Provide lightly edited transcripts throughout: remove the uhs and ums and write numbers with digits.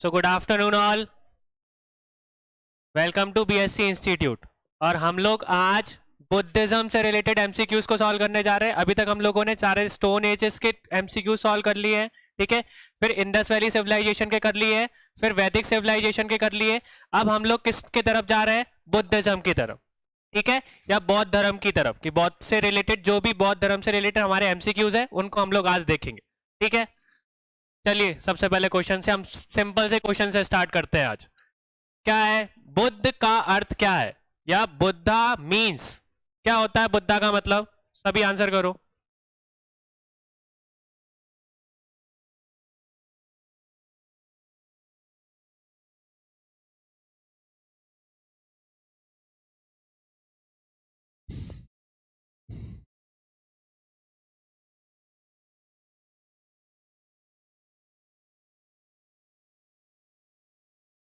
So good afternoon all, welcome to BSC institute. और हम लोग आज बुद्धिज्म से रिलेटेड एमसीक्यूज को सॉल्व करने जा रहे हैं। अभी तक हम लोगों ने सारे स्टोन एजेस के एमसीक्यूज सॉल्व कर लिए हैं, ठीक है। फिर इंडस वैली सिविलाइजेशन के कर लिए, फिर वैदिक सिविलाइजेशन के कर लिए। अब हम लोग किसके तरफ जा रहे हैं? बुद्धिज्म की तरफ, ठीक है, या बौद्ध धर्म की तरफ। कि बौद्ध से रिलेटेड जो भी बौद्ध धर्म से रिलेटेड हमारे एमसीक्यूज है उनको हम लोग आज देखेंगे, ठीक है। चलिए सबसे पहले क्वेश्चन से, हम सिंपल से क्वेश्चन से स्टार्ट करते हैं आज। क्या है बुद्ध का अर्थ? क्या है, या बुद्धा मीन्स क्या होता है? बुद्धा का मतलब सभी आंसर करो।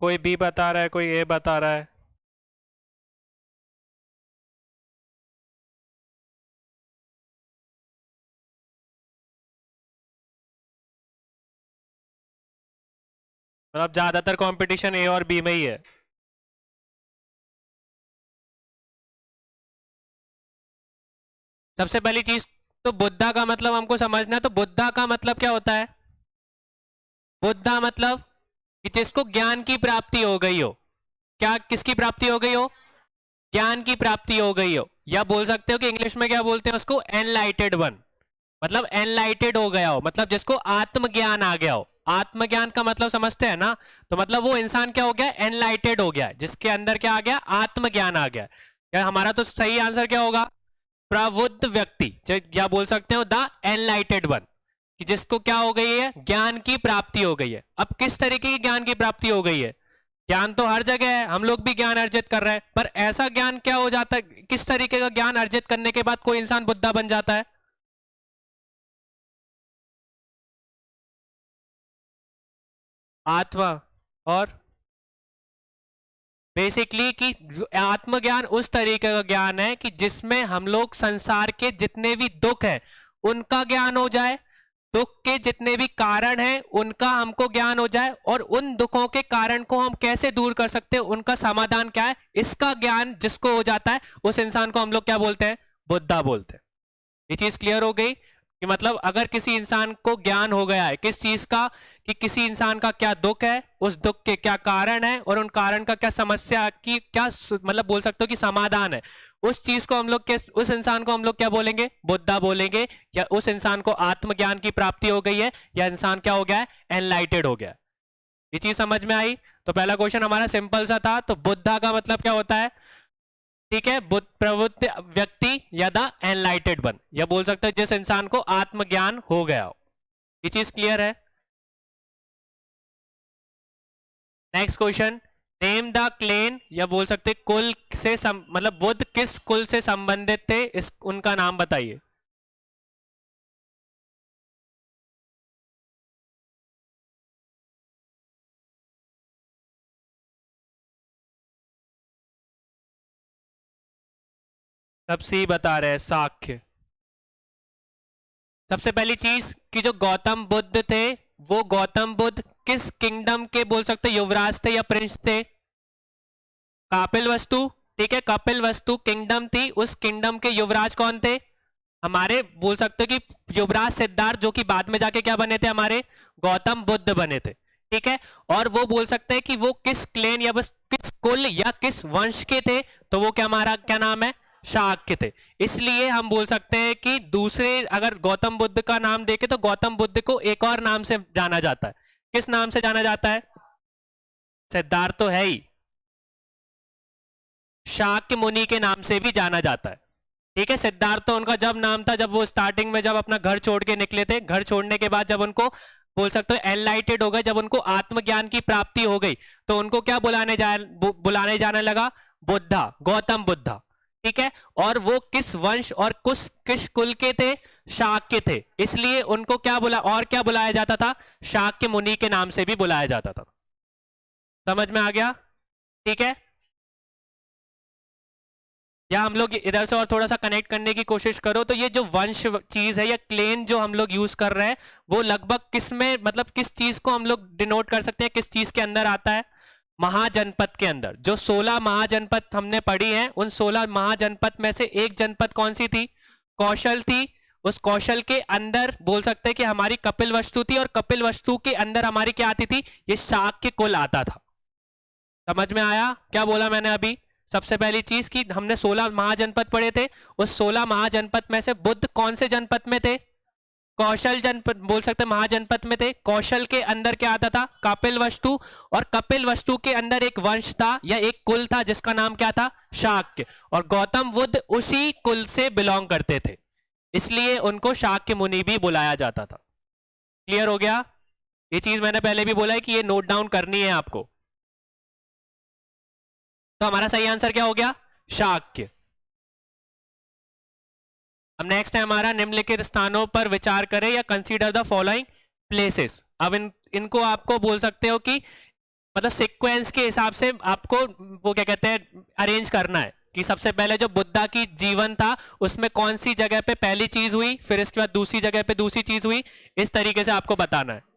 कोई बी बता रहा है, कोई ए बता रहा है। मतलब ज्यादातर कंपटीशन ए और बी में ही है। सबसे पहली चीज तो बुद्धा का मतलब हमको समझना है। तो बुद्धा का मतलब क्या होता है? बुद्धा मतलब कि जिसको ज्ञान की प्राप्ति हो गई हो। क्या? किसकी प्राप्ति हो गई हो? ज्ञान की प्राप्ति हो गई हो। या बोल सकते हो कि इंग्लिश में क्या बोलते हैं उसको? एनलाइटेड वन। मतलब एनलाइटेड हो गया हो, मतलब जिसको आत्मज्ञान आ गया हो। आत्मज्ञान का मतलब समझते हैं ना? तो मतलब वो इंसान क्या हो गया? एनलाइटेड हो गया, जिसके अंदर क्या आ गया? आत्मज्ञान आ गया। क्या हमारा तो सही आंसर क्या होगा? प्रबुद्ध व्यक्ति, या बोल सकते हो द एनलाइटेड वन, कि जिसको क्या हो गई है? ज्ञान की प्राप्ति हो गई है। अब किस तरीके की ज्ञान की प्राप्ति हो गई है? ज्ञान तो हर जगह है, हम लोग भी ज्ञान अर्जित कर रहे हैं, पर ऐसा ज्ञान क्या हो जाता है? किस तरीके का ज्ञान अर्जित करने के बाद कोई इंसान बुद्धा बन जाता है? आत्मा और बेसिकली कि आत्मज्ञान उस तरीके का ज्ञान है कि जिसमें हम लोग संसार के जितने भी दुख हैं उनका ज्ञान हो जाए, दुख के जितने भी कारण हैं उनका हमको ज्ञान हो जाए, और उन दुखों के कारण को हम कैसे दूर कर सकते हैं, उनका समाधान क्या है, इसका ज्ञान जिसको हो जाता है उस इंसान को हम लोग क्या बोलते हैं? बुद्धा बोलते हैं। ये चीज क्लियर हो गई कि मतलब अगर किसी इंसान को ज्ञान हो गया है किस चीज का, कि किसी इंसान का क्या दुख है, उस दुख के क्या कारण है, और उन कारण का क्या समस्या की क्या मतलब बोल सकते हो कि समाधान है, उस चीज को हम लोग उस इंसान को हम लोग क्या बोलेंगे? बुद्धा बोलेंगे। या उस इंसान को आत्मज्ञान की प्राप्ति हो गई है, या इंसान क्या हो गया है? एनलाइटेड हो गया है। ये चीज समझ में आई? तो पहला क्वेश्चन हमारा सिंपल सा था। तो बुद्धा का मतलब क्या होता है? ठीक है, बुद्ध प्रबुद्ध व्यक्ति या द एनलाइटेड वन, या बोल सकते हैं जिस इंसान को आत्मज्ञान हो गया हो। ये चीज क्लियर है? Next question, name the clan, या बोल सकते कुल से मतलब बुद्ध किस कुल से संबंधित थे, इस उनका नाम बताइए। सब सी बता रहे हैं, साख्य। सबसे पहली चीज कि जो गौतम बुद्ध थे, वो गौतम बुद्ध किस किंगडम के बोल सकते युवराज थे या प्रिंस थे? कापिल वस्तु, ठीक है, कपिल वस्तु किंगडम थी, उस किंगडम के युवराज कौन थे? हमारे बोल सकते हो कि युवराज सिद्धार्थ, जो कि बाद में जाके क्या बने थे? हमारे गौतम बुद्ध बने थे, ठीक है। और वो बोल सकते हैं कि वो किस क्लेन या बस किस कुल या किस वंश के थे? तो वो क्या, हमारा क्या नाम है? शाक्य थे। इसलिए हम बोल सकते हैं कि दूसरे, अगर गौतम बुद्ध का नाम देखे तो गौतम बुद्ध को एक और नाम से जाना जाता है। किस नाम से जाना जाता है? सिद्धार्थ तो है ही, शाक्य मुनि के नाम से भी जाना जाता है, ठीक है। सिद्धार्थ तो उनका जब नाम था, जब वो स्टार्टिंग में जब अपना घर छोड़ के निकले थे, घर छोड़ने के बाद जब उनको बोल सकते हो एनलाइटेड हो गए, जब उनको आत्मज्ञान की प्राप्ति हो गई, तो उनको क्या बुलाने जाने लगा? बुद्धा, गौतम बुद्धा, ठीक है। और वो किस वंश और किस कुल के थे? शाक्य थे। इसलिए उनको क्या और क्या बुलाया जाता था? शाक्य मुनि के नाम से भी बुलाया जाता था। समझ में आ गया? ठीक है। या हम लोग इधर से और थोड़ा सा कनेक्ट करने की कोशिश करो तो ये जो वंश चीज है या क्लेन जो हम लोग यूज कर रहे हैं वो लगभग किस में, मतलब किस चीज को हम लोग डिनोट कर सकते हैं, किस चीज के अंदर आता है? महाजनपद के अंदर। जो 16 महाजनपद हमने पढ़ी हैं उन 16 महाजनपद में से एक जनपद कौन सी थी? कौशल थी। उस कौशल के अंदर बोल सकते हैं कि हमारी कपिलवस्तु थी, और कपिलवस्तु के अंदर हमारी क्या आती थी? ये शाक्य कुल आता था। समझ में आया क्या बोला मैंने अभी? सबसे पहली चीज कि हमने 16 महाजनपद पढ़े थे, उस 16 महाजनपद में से बुद्ध कौन से जनपद में थे? कौशल जनपद, बोल सकते महाजनपद में थे। कौशल के अंदर क्या आता था? कपिलवस्तु। और कपिलवस्तु के अंदर एक वंश था या एक कुल था जिसका नाम क्या था? शाक्य। और गौतम बुद्ध उसी कुल से बिलोंग करते थे, इसलिए उनको शाक्य मुनि भी बुलाया जाता था। क्लियर हो गया? ये चीज मैंने पहले भी बोला है कि ये नोट डाउन करनी है आपको। तो हमारा सही आंसर क्या हो गया? शाक्य। अब नेक्स्ट है हमारा निम्नलिखित स्थानों पर विचार करें या कंसीडर द फॉलोइंग प्लेसेस। अब इनको आपको बोल सकते हो कि मतलब सीक्वेंस के हिसाब से आपको वो क्या कहते हैं अरेंज करना है कि सबसे पहले जो बुद्धा की जीवन था उसमें कौन सी जगह पे पहली चीज हुई, फिर इसके बाद दूसरी जगह पे दूसरी चीज हुई, इस तरीके से आपको बताना है।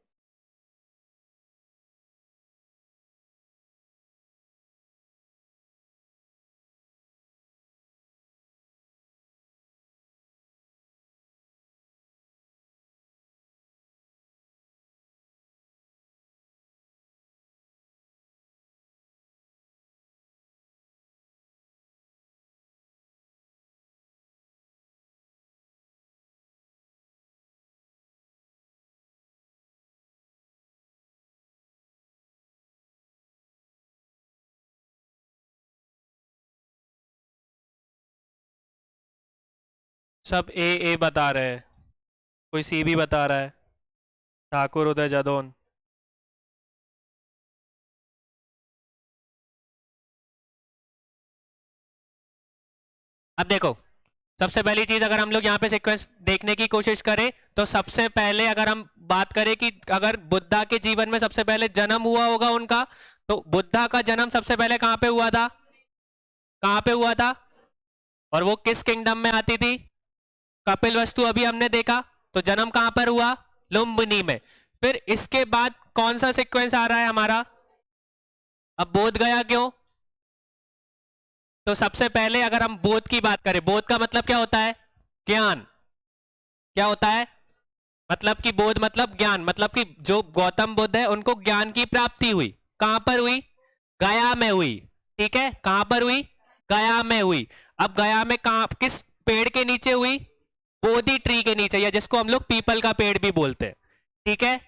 सब ए बता रहे हैं, कोई सी भी बता रहा है। ठाकुर उदय जादौन। अब देखो, सबसे पहली चीज अगर हम लोग यहाँ पे सीक्वेंस देखने की कोशिश करें तो सबसे पहले अगर हम बात करें कि अगर बुद्धा के जीवन में सबसे पहले जन्म हुआ होगा उनका, तो बुद्धा का जन्म सबसे पहले कहां पे हुआ था? कहां पे हुआ था? और वो किस किंगडम में आती थी? कपिलवस्तु अभी हमने देखा, तो जन्म कहां पर हुआ? लुम्बिनी में। फिर इसके बाद कौन सा सीक्वेंस आ रहा है हमारा? अब बोध गया क्यों? तो सबसे पहले अगर हम बोध की बात करें, बोध का मतलब क्या होता है? ज्ञान। क्या होता है? मतलब कि बोध मतलब ज्ञान, मतलब कि जो गौतम बुद्ध है उनको ज्ञान की प्राप्ति हुई। कहां पर हुई? गया में हुई। ठीक है, कहां पर हुई? गया में हुई। अब गया में कहां, किस पेड़ के नीचे हुई? बोधि ट्री के नीचे, या जिसको हम लोग पीपल का पेड़ भी बोलते हैं। ठीक है,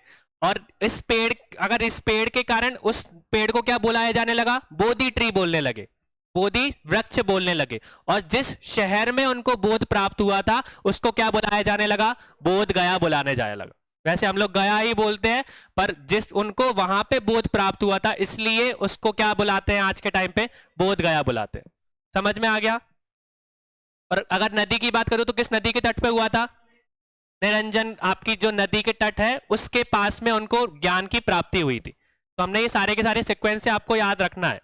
और इस पेड़, अगर इस पेड़ के कारण उस पेड़ को क्या बुलाया जाने लगा? बोधि ट्री बोलने लगे, बोधि वृक्ष बोलने लगे। और जिस शहर में उनको बोध प्राप्त हुआ था उसको क्या बुलाया जाने लगा? बोध गया बुलाने जाने लगा। वैसे हम लोग गया ही बोलते हैं, पर जिस उनको वहां पे बोध प्राप्त हुआ था इसलिए उसको क्या बुलाते हैं आज के टाइम पे? बोध गया बुलाते हैं। समझ में आ गया? और अगर नदी की बात करूं तो किस नदी के तट पे हुआ था? निरंजन, आपकी जो नदी के तट है उसके पास में उनको ज्ञान की प्राप्ति हुई थी। तो हमने ये सारे के सारे सिक्वेंस से आपको याद रखना है।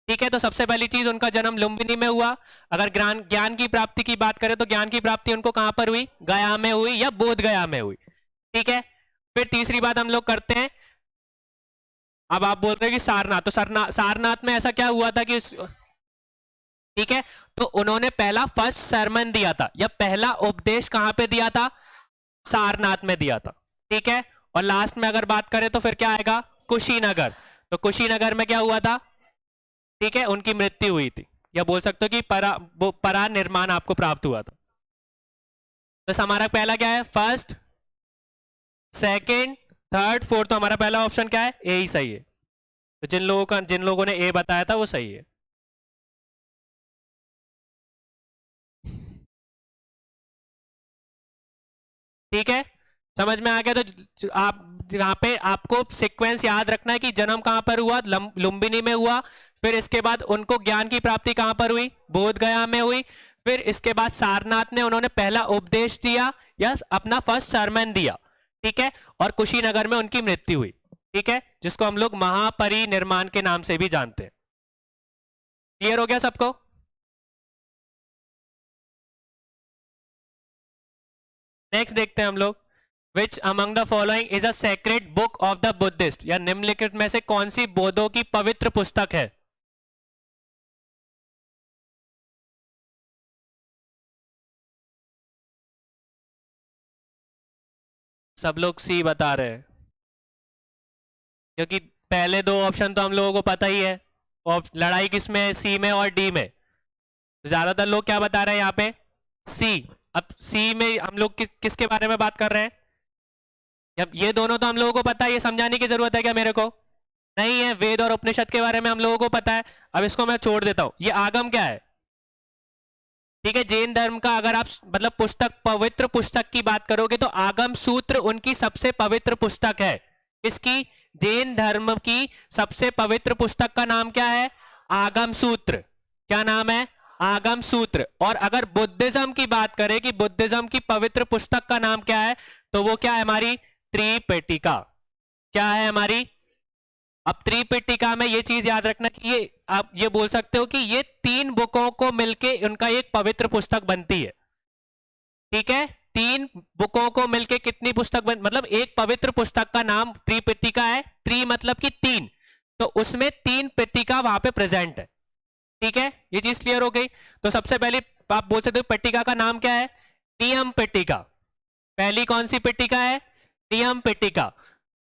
ठीक है, तो सबसे पहली चीज उनका जन्म लुम्बिनी में हुआ। अगर ज्ञान ज्ञान की प्राप्ति की बात करें तो ज्ञान की प्राप्ति उनको कहां पर हुई? गया में हुई या बोध गया में हुई। ठीक है, फिर तीसरी बात हम लोग करते हैं। अब आप बोल रहे हैं कि सारनाथ, तो सारनाथ में ऐसा क्या हुआ था कि ठीक है, तो उन्होंने पहला फर्स्ट सरमन दिया था या पहला उपदेश कहां पे दिया था? सारनाथ में दिया था। ठीक है, और लास्ट में अगर बात करें तो फिर क्या आएगा? कुशीनगर। तो कुशीनगर में क्या हुआ था? ठीक है, उनकी मृत्यु हुई थी, या बोल सकते हो कि परा निर्माण आपको प्राप्त हुआ था। तो हमारा पहला क्या है? First, second, third, fourth. तो हमारा पहला ऑप्शन क्या है? ए ही सही है। तो जिन लोगों ने ए बताया था वो सही है। ठीक है, समझ में आ गया? तो आप यहाँ पे आपको सीक्वेंस याद रखना है कि जन्म कहां पर हुआ? लुम्बिनी में हुआ। फिर इसके बाद उनको ज्ञान की प्राप्ति कहां पर हुई? बोध गया में हुई। फिर इसके बाद सारनाथ ने उन्होंने पहला उपदेश दिया या अपना फर्स्ट सरमन दिया। ठीक है, और कुशीनगर में उनकी मृत्यु हुई। ठीक है, जिसको हम लोग महापरिनिर्माण के नाम से भी जानते हैं। क्लियर हो गया सबको? नेक्स्ट देखते हैं हम लोग, which among the following is a sacred book of the Buddhist, या निम्नलिखित में से कौन सी बौद्धों की पवित्र पुस्तक है? सब लोग सी बता रहे हैं, क्योंकि पहले दो ऑप्शन तो हम लोगों को पता ही है, और लड़ाई किसमें है, सी में और डी में। ज्यादातर लोग क्या बता रहे हैं यहाँ पे, सी। अब सी में हम लोग किसके बारे में बात कर रहे हैं? जब ये दोनों तो हम लोगों को पता है, ये समझाने की जरूरत है क्या मेरे को? नहीं है। वेद और उपनिषद के बारे में हम लोगों को पता है। अब इसको मैं छोड़ देता हूं। ये आगम क्या है? ठीक है, जैन धर्म का अगर आप मतलब पुस्तक, पवित्र पुस्तक की बात करोगे तो आगम सूत्र उनकी सबसे पवित्र पुस्तक है। इसकी जैन धर्म की सबसे पवित्र पुस्तक का नाम क्या है? आगम सूत्र। क्या नाम है? आगम सूत्र। और अगर बुद्धिज्म की बात करें कि बुद्धिज्म की पवित्र पुस्तक का नाम क्या है, तो वो क्या है हमारी? त्रिपिटका। क्या है हमारी? अब त्रिपिटका में ये चीज याद रखना कि ये आप ये बोल सकते हो कि ये 3 बुकों को मिलके उनका एक पवित्र पुस्तक बनती है। ठीक है, 3 बुकों को मिलके कितनी पुस्तक मतलब एक पवित्र पुस्तक का नाम त्रिपिटका है। त्रि मतलब कि 3, तो उसमें 3 पिटका वहां पे प्रेजेंट है। ठीक है, ये चीज क्लियर हो गई। तो सबसे पहले आप बोल सकते हो पिटका का नाम क्या है? नियम पिटका। पहली कौन सी पिटका है? नियम पिटका।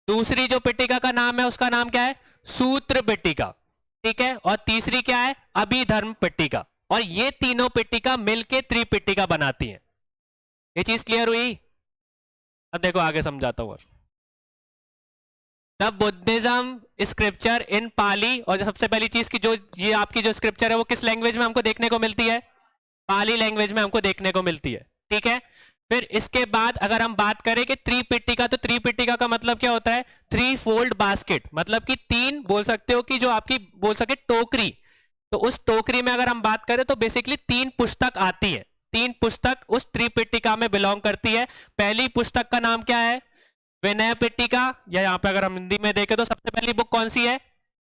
दूसरी जो पिटका का नाम है उसका नाम क्या है? सूत्र पिटका। ठीक है, और तीसरी क्या है? अभिधर्म पिटका। और ये तीनों पिटका मिलके त्रिपिटका बनाती हैं। ये चीज क्लियर हुई? अब देखो आगे समझाता हूं। द बुद्धिज्म स्क्रिप्चर इन पाली, और सबसे पहली चीज की जो ये आपकी जो स्क्रिप्चर है वो किस लैंग्वेज में हमको देखने को मिलती है? पाली लैंग्वेज में हमको देखने को मिलती है। ठीक है, फिर इसके बाद अगर हम बात करें कि त्रिपिटका, तो त्रिपिटका का मतलब क्या होता है? 3 फोल्ड बास्केट, मतलब कि 3 बोल सकते हो कि जो आपकी बोल सके टोकरी। तो उस टोकरी में अगर हम बात करें तो बेसिकली 3 पुस्तक आती है। 3 पुस्तक उस त्रिपिटका में बिलोंग करती है। पहली पुस्तक का नाम क्या है? विनय पिटका। या यहाँ पे अगर हम हिंदी में देखें तो सबसे पहली बुक कौन सी है?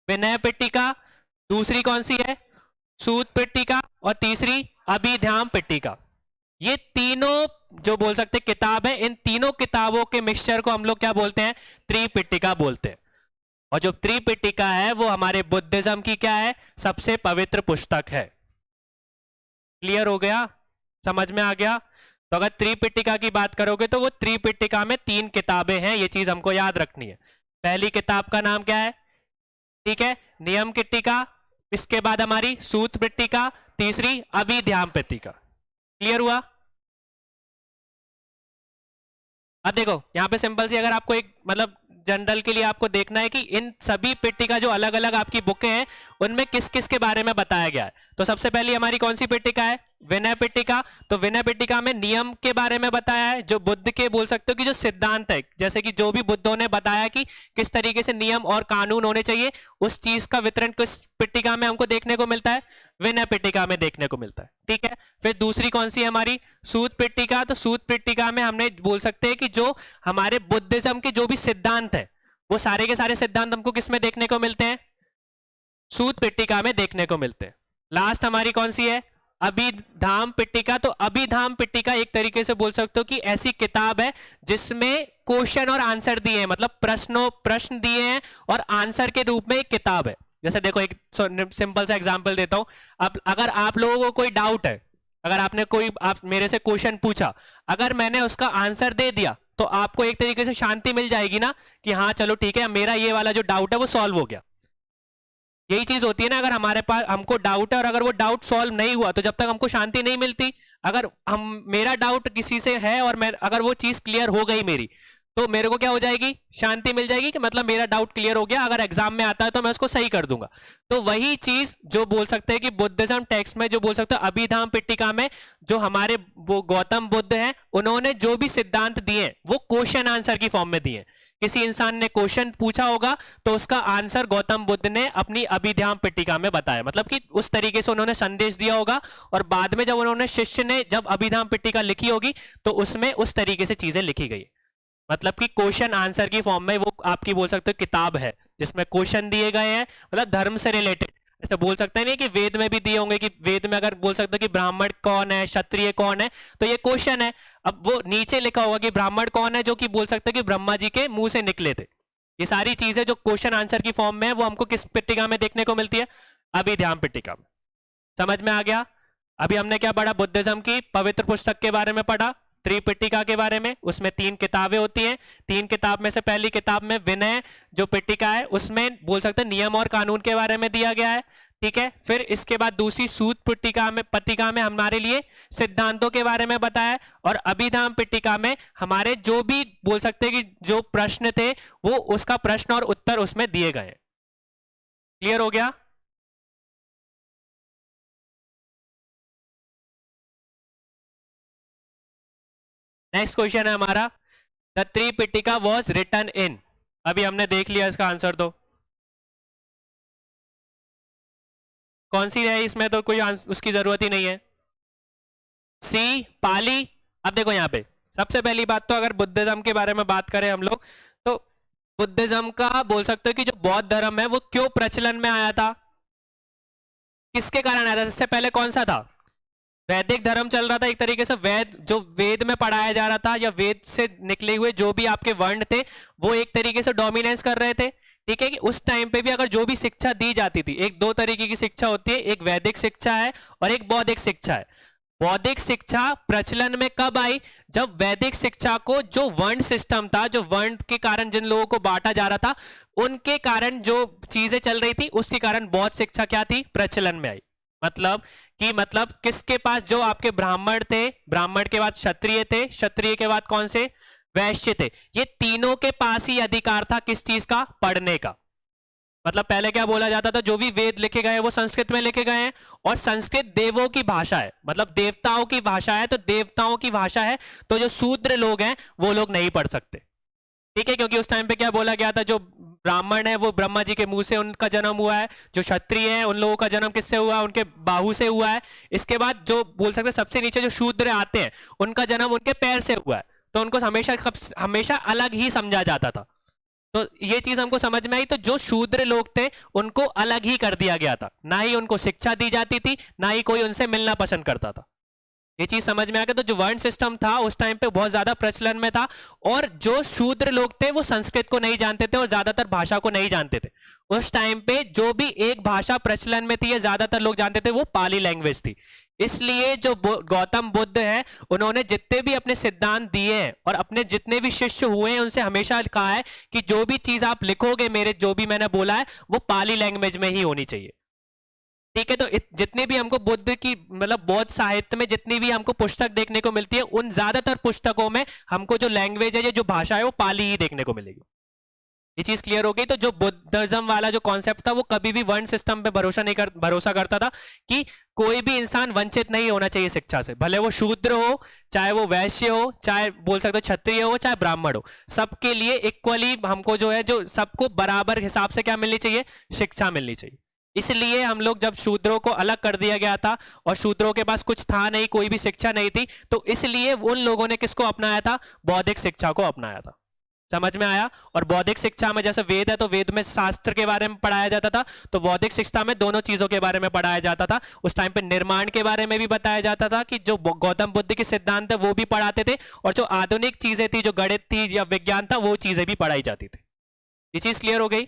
विनय पिटका। दूसरी कौन सी है? सूत पिटका। और तीसरी अभिधाम पिटका। ये तीनों जो बोल सकते किताब है, इन तीनों किताबों के मिक्सचर को हम लोग क्या बोलते हैं? त्रिपिटका बोलते हैं। और जो त्रिपिटका है वो हमारे बुद्धिज्म की क्या है? सबसे पवित्र पुस्तक है। क्लियर हो गया? समझ में आ गया? तो अगर त्रिपिटका की बात करोगे तो वो त्रिपिटका में 3 किताबें हैं, ये चीज हमको याद रखनी है। पहली किताब का नाम क्या है? ठीक है, नियम पिटका। इसके बाद हमारी सूत पिटका। तीसरी अभिध्याम पिटका। क्लियर हुआ? अब देखो यहां पे सिंपल सी, अगर आपको एक मतलब जनरल के लिए आपको देखना है कि इन सभी पिटका जो अलग अलग आपकी बुकें हैं उनमें किस किस के बारे में बताया गया है। तो सबसे पहली हमारी कौन सी पिटका है? विनय पिटका। तो विनय पिटका में नियम के बारे में बताया है, जो बुद्ध के बोल सकते हो कि जो सिद्धांत है, जैसे कि जो भी बुद्धों ने बताया कि किस तरीके से नियम और कानून होने चाहिए, उस चीज का वितरण किस पिटका में हमको देखने को मिलता है? विनय पिटका में देखने को मिलता है। ठीक है, फिर दूसरी कौन सी है हमारी? सूत पिटका। तो सूत पिटका में हमने बोल सकते हैं कि जो हमारे बुद्धिज्म के जो भी सिद्धांत है वो सारे के सारे सिद्धांत हमको किस में देखने को मिलते हैं? सूत पिटका में देखने को मिलते हैं। लास्ट हमारी कौन सी है? अभिधाम पिटका। तो अभिधाम पिटका एक तरीके से बोल सकते हो कि ऐसी किताब है जिसमें क्वेश्चन और आंसर दिए हैं, मतलब प्रश्न दिए हैं और आंसर के रूप में एक किताब है। जैसे देखो एक सिंपल सा एग्जांपल देता हूं। अब अगर आप लोगों को कोई डाउट है, अगर आप मेरे से क्वेश्चन पूछा, अगर मैंने उसका आंसर दे दिया तो आपको एक तरीके से शांति मिल जाएगी ना कि हाँ चलो ठीक है, मेरा ये वाला जो डाउट है वो सॉल्व हो गया। यही चीज होती है ना, अगर हमारे पास हमको डाउट है और अगर वो डाउट सॉल्व नहीं हुआ तो जब तक हमको शांति नहीं मिलती। अगर मेरा डाउट किसी से है और अगर वो चीज क्लियर हो गई मेरी, तो मेरे को क्या हो जाएगी? शांति मिल जाएगी कि मतलब मेरा डाउट क्लियर हो गया, अगर एग्जाम में आता है तो मैं उसको सही कर दूंगा। तो वही चीज जो बोल सकते हैं कि बुद्धिज्म टेक्स्ट में जो बोल सकते हैं अभिधाम पिटका में, जो हमारे वो गौतम बुद्ध हैं उन्होंने जो भी सिद्धांत दिए वो क्वेश्चन आंसर की फॉर्म में दिए। किसी इंसान ने क्वेश्चन पूछा होगा तो उसका आंसर गौतम बुद्ध ने अपनी अभिधाम पिटका में बताया, मतलब कि उस तरीके से उन्होंने संदेश दिया होगा। और बाद में जब उन्होंने शिष्य ने जब अभिधाम पिटका लिखी होगी तो उसमें उस तरीके से चीजें लिखी गई, मतलब कि क्वेश्चन आंसर की फॉर्म में वो आपकी बोल सकते हो किताब है जिसमें क्वेश्चन दिए गए हैं, मतलब धर्म से रिलेटेड। ऐसे बोल सकते हैं नहीं कि वेद में भी दिए होंगे, कि वेद में अगर बोल सकते हो कि ब्राह्मण कौन है, क्षत्रिय कौन है, तो ये क्वेश्चन है। अब वो नीचे लिखा होगा कि ब्राह्मण कौन है, जो कि बोल सकते हैं कि ब्रह्मा जी के मुंह से निकले थे। ये सारी चीजें जो क्वेश्चन आंसर की फॉर्म में है वो हमको किस पिट्टिका में देखने को मिलती है? अभिधाम पिट्टिका में। समझ में आ गया? अभी हमने क्या पढ़ा? बुद्धिज्म की पवित्र पुस्तक के बारे में पढ़ा, त्रिपिटिका के बारे में। उसमें 3 किताबें होती हैं। 3 किताब में से पहली किताब में विनय जो पिटिका है, उसमें बोल सकते हैं नियम और कानून के बारे में दिया गया है। ठीक है, फिर इसके बाद दूसरी सूत पट्टिका में हमारे लिए सिद्धांतों के बारे में बताया, और अभिधाम पिट्टिका में हमारे जो भी बोल सकते हैं कि जो प्रश्न थे वो उसका प्रश्न और उत्तर उसमें दिए गए। क्लियर हो गया? नेक्स्ट क्वेश्चन है हमारा, द त्रिपिटिका वॉज रिटन इन। अभी हमने देख लिया इसका आंसर, तो कौन सी है इसमें? तो कोई उसकी जरूरत ही नहीं है। सी, पाली। अब देखो यहाँ पे सबसे पहली बात तो अगर बुद्धिज्म के बारे में बात करें हम लोग, तो बुद्धिज्म का बोल सकते हो कि जो बौद्ध धर्म है वो क्यों प्रचलन में आया था, किसके कारण आया था? इससे पहले कौन सा था? वैदिक धर्म चल रहा था एक तरीके से। जो वेद में पढ़ाया जा रहा था, या वेद से निकले हुए जो भी आपके वर्ण थे, वो एक तरीके से डोमिनेंस कर रहे थे। ठीक है, कि उस टाइम पे भी अगर जो भी शिक्षा दी जाती थी, एक दो तरीके की शिक्षा होती है, एक वैदिक शिक्षा है और एक बौद्धिक शिक्षा है। बौद्धिक शिक्षा प्रचलन में कब आई? जब वैदिक शिक्षा को जो वर्ण सिस्टम था, जो वर्ण के कारण जिन लोगों को बांटा जा रहा था, उनके कारण जो चीजें चल रही थी, उसके कारण बौद्ध शिक्षा क्या थी? प्रचलन में आई। मतलब मतलब किसके पास जो आपके ब्राह्मण थे, ब्राह्मण के बाद क्षत्रिय थे, क्षत्रिय के बाद कौन से? वैश्य थे। ये तीनों के पास ही अधिकार था किस चीज का? पढ़ने का। मतलब पहले क्या बोला जाता था? जो भी वेद लिखे गए वो संस्कृत में लिखे गए हैं, और संस्कृत देवों की भाषा है, मतलब देवताओं की भाषा है, तो देवताओं की भाषा है, तो जो शूद्र लोग हैं वो लोग नहीं पढ़ सकते। ठीक है, क्योंकि उस टाइम पे क्या बोला गया था? जो ब्राह्मण है वो ब्रह्मा जी के मुंह से उनका जन्म हुआ है, जो क्षत्रिय है उन लोगों का जन्म किससे हुआ? उनके बाहु से हुआ है। इसके बाद जो बोल सकते हैं सबसे नीचे जो शूद्र आते हैं, उनका जन्म उनके पैर से हुआ है, तो उनको हमेशा हमेशा अलग ही समझा जाता था। तो ये चीज हमको समझ में आई। तो जो शूद्र लोग थे उनको अलग ही कर दिया गया था, ना ही उनको शिक्षा दी जाती थी, ना ही कोई उनसे मिलना पसंद करता था। ये चीज समझ में आ गया? तो जो वर्ण सिस्टम था उस टाइम पे बहुत ज्यादा प्रचलन में था, और जो शूद्र लोग थे वो संस्कृत को नहीं जानते थे और ज्यादातर भाषा को नहीं जानते थे। उस टाइम पे जो भी एक भाषा प्रचलन में थी या ज्यादातर लोग जानते थे, वो पाली लैंग्वेज थी। इसलिए जो गौतम बुद्ध है, उन्होंने जितने भी अपने सिद्धांत दिए हैं और अपने जितने भी शिष्य हुए हैं, उनसे हमेशा कहा है कि जो भी चीज आप लिखोगे, मेरे जो भी मैंने बोला है, वो पाली लैंग्वेज में ही होनी चाहिए। ठीक है, तो जितने भी हमको बुद्ध की मतलब बौद्ध साहित्य में जितनी भी हमको पुस्तक देखने को मिलती है, उन ज्यादातर पुस्तकों में हमको जो लैंग्वेज है या जो भाषा है वो पाली ही देखने को मिलेगी। ये चीज क्लियर हो गई? तो जो बुद्धिज्म वाला जो कॉन्सेप्ट था वो कभी भी वर्ण सिस्टम पे भरोसा करता था कि कोई भी इंसान वंचित नहीं होना चाहिए शिक्षा से, भले वो शूद्र हो, चाहे वो वैश्य हो, चाहे बोल सकते हो क्षत्रिय हो, चाहे ब्राह्मण हो, सबके लिए इक्वली हमको जो है, जो सबको बराबर हिसाब से क्या मिलनी चाहिए? शिक्षा मिलनी चाहिए। इसलिए हम लोग जब शूद्रों को अलग कर दिया गया था और शूद्रों के पास कुछ था नहीं, कोई भी शिक्षा नहीं थी, तो इसलिए उन लोगों ने किसको अपनाया था? बौद्धिक शिक्षा को अपनाया था। समझ में आया? और बौद्धिक शिक्षा में जैसे वेद है, तो वेद में शास्त्र के बारे में पढ़ाया जाता था, तो बौद्धिक शिक्षा में दोनों चीजों के बारे में पढ़ाया जाता था। उस टाइम पे निर्माण के बारे में भी बताया जाता था, कि जो गौतम बुद्ध के सिद्धांत है वो भी पढ़ाते थे, और जो आधुनिक चीजें थी, जो गणित थी या विज्ञान था, वो चीजें भी पढ़ाई जाती थी। ये चीज क्लियर हो गई?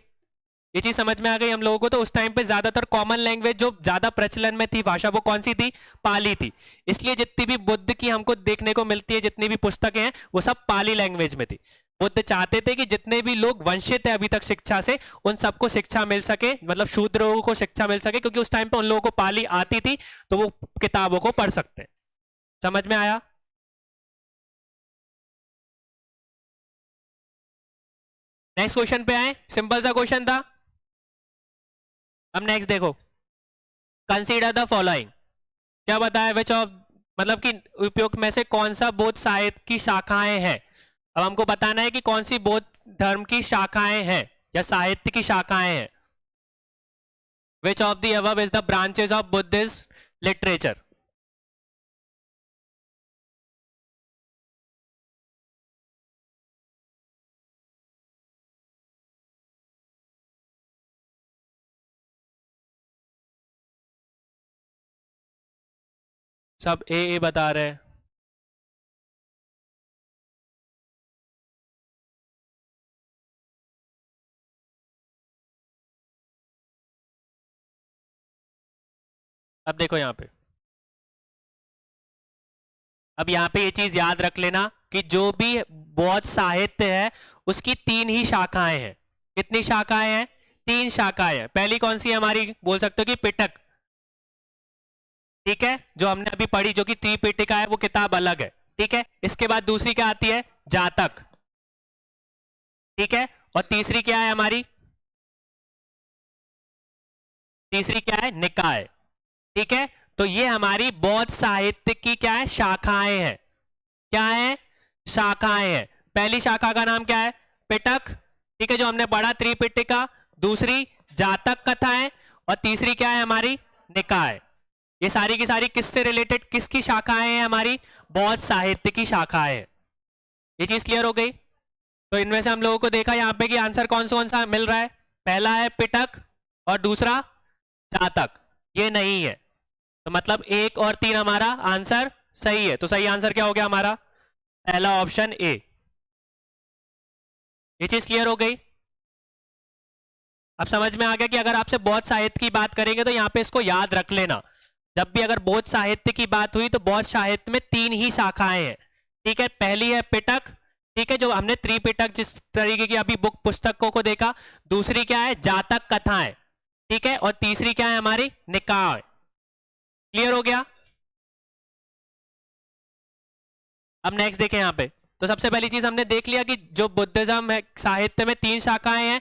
ये चीज समझ में आ गई हम लोगों को? तो उस टाइम पे ज्यादातर कॉमन लैंग्वेज जो ज्यादा प्रचलन में थी भाषा, वो कौन सी थी? पाली थी। इसलिए जितनी भी बुद्ध की हमको देखने को मिलती है, जितनी भी पुस्तकें हैं, वो सब पाली लैंग्वेज में थी। बुद्ध चाहते थे कि जितने भी लोग वंचित है अभी तक शिक्षा से, उन सबको शिक्षा मिल सके, मतलब शूद्र लोगों को शिक्षा मिल सके, क्योंकि उस टाइम पे उन लोगों को पाली आती थी, तो वो किताबों को पढ़ सकते हैं। समझ में आया? नेक्स्ट क्वेश्चन पे आए, सिंपल सा क्वेश्चन था। अब नेक्स्ट देखो, कंसीडर द फॉलोइंग। क्या बताया? विच ऑफ, मतलब कि उपयुक्त में से कौन सा बौद्ध साहित्य की शाखाएं हैं। अब हमको बताना है कि कौन सी बौद्ध धर्म की शाखाएं हैं या साहित्य की शाखाएं हैं। Which of the above is the branches of Buddhist literature. सब ए बता रहे हैं। अब देखो यहाँ पे, अब यहाँ पे ये चीज याद रख लेना कि जो भी बौद्ध साहित्य है उसकी 3 ही शाखाएं हैं। कितनी शाखाएं हैं? 3 शाखाएं हैं। पहली कौन सी है हमारी? बोल सकते हो कि पिटक, ठीक है, जो हमने अभी पढ़ी, जो कि त्रिपिटका है, वो किताब अलग है, ठीक है। इसके बाद दूसरी क्या आती है? जातक, ठीक है। और तीसरी क्या है हमारी? तीसरी क्या है? निकाय, ठीक है। तो ये हमारी बौद्ध साहित्य की क्या है? शाखाएं हैं। क्या है? शाखाएं हैं। पहली शाखा का नाम क्या है? पिटक, ठीक है, जो हमने पढ़ा त्रिपिटका। दूसरी जातक कथाएं, और तीसरी क्या है हमारी? निकाय। ये सारी की सारी किससे रिलेटेड, किसकी शाखाएं हैं? हमारी बौद्ध साहित्य की शाखाएं हैं। ये चीज क्लियर हो गई। तो इनमें से हम लोगों को देखा यहाँ पे कि आंसर कौन सा मिल रहा है? पहला है पिटक और दूसरा जातक। ये नहीं है, तो मतलब 1 और 3 हमारा आंसर सही है। तो सही आंसर क्या हो गया हमारा? पहला ऑप्शन ए। ये चीज क्लियर हो गई। अब समझ में आ गया कि अगर आपसे बौद्ध साहित्य की बात करेंगे तो यहाँ पे इसको याद रख लेना। जब भी अगर बौद्ध साहित्य की बात हुई तो बौद्ध साहित्य में 3 ही शाखाएं हैं, ठीक है। पहली है पिटक, ठीक है, जो हमने त्रिपिटक जिस तरीके की अभी बुक पुस्तकों को देखा। दूसरी क्या है? जातक कथाएं, ठीक है। और तीसरी क्या है हमारी? निकाय। क्लियर हो गया। अब नेक्स्ट देखें यहाँ पे। तो सबसे पहली चीज हमने देख लिया कि जो बुद्धिज्म है साहित्य में 3 शाखाएं हैं।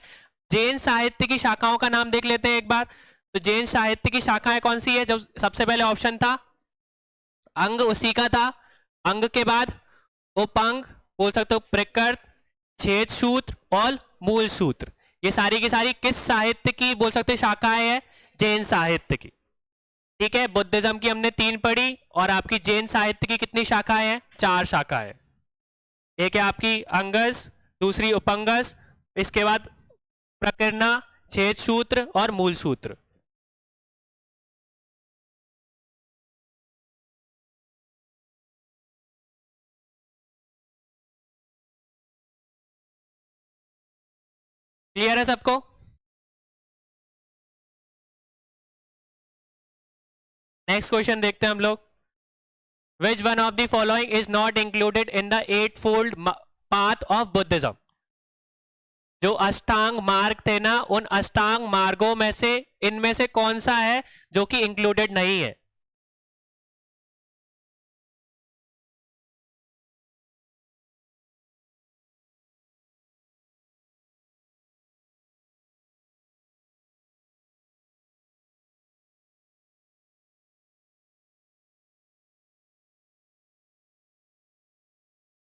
जैन साहित्य की शाखाओं का नाम देख लेते हैं एक बार। तो जैन साहित्य की शाखाएं कौन सी है? जो सबसे पहले ऑप्शन था अंग, उसी का था। अंग के बाद उपअंग, बोल सकते हो प्रकृत, छेद सूत्र और मूल सूत्र। ये सारी की सारी किस साहित्य की बोल सकते शाखाएं हैं? जैन साहित्य की, ठीक है। बुद्धिज्म की हमने 3 पढ़ी, और आपकी जैन साहित्य की कितनी शाखाएं हैं? 4 शाखाएं। एक है आपकी अंगस, दूसरी उपंगस, इसके बाद प्रकरणा, छेद सूत्र और मूल सूत्र। क्लियर है सबको? नेक्स्ट क्वेश्चन देखते हैं हम लोग। Which one of the following is not included in the 8-fold path of Buddhism? जो अष्टांग मार्ग थे ना, उन अष्टांग मार्गों में से इनमें से कौन सा है जो कि इंक्लूडेड नहीं है?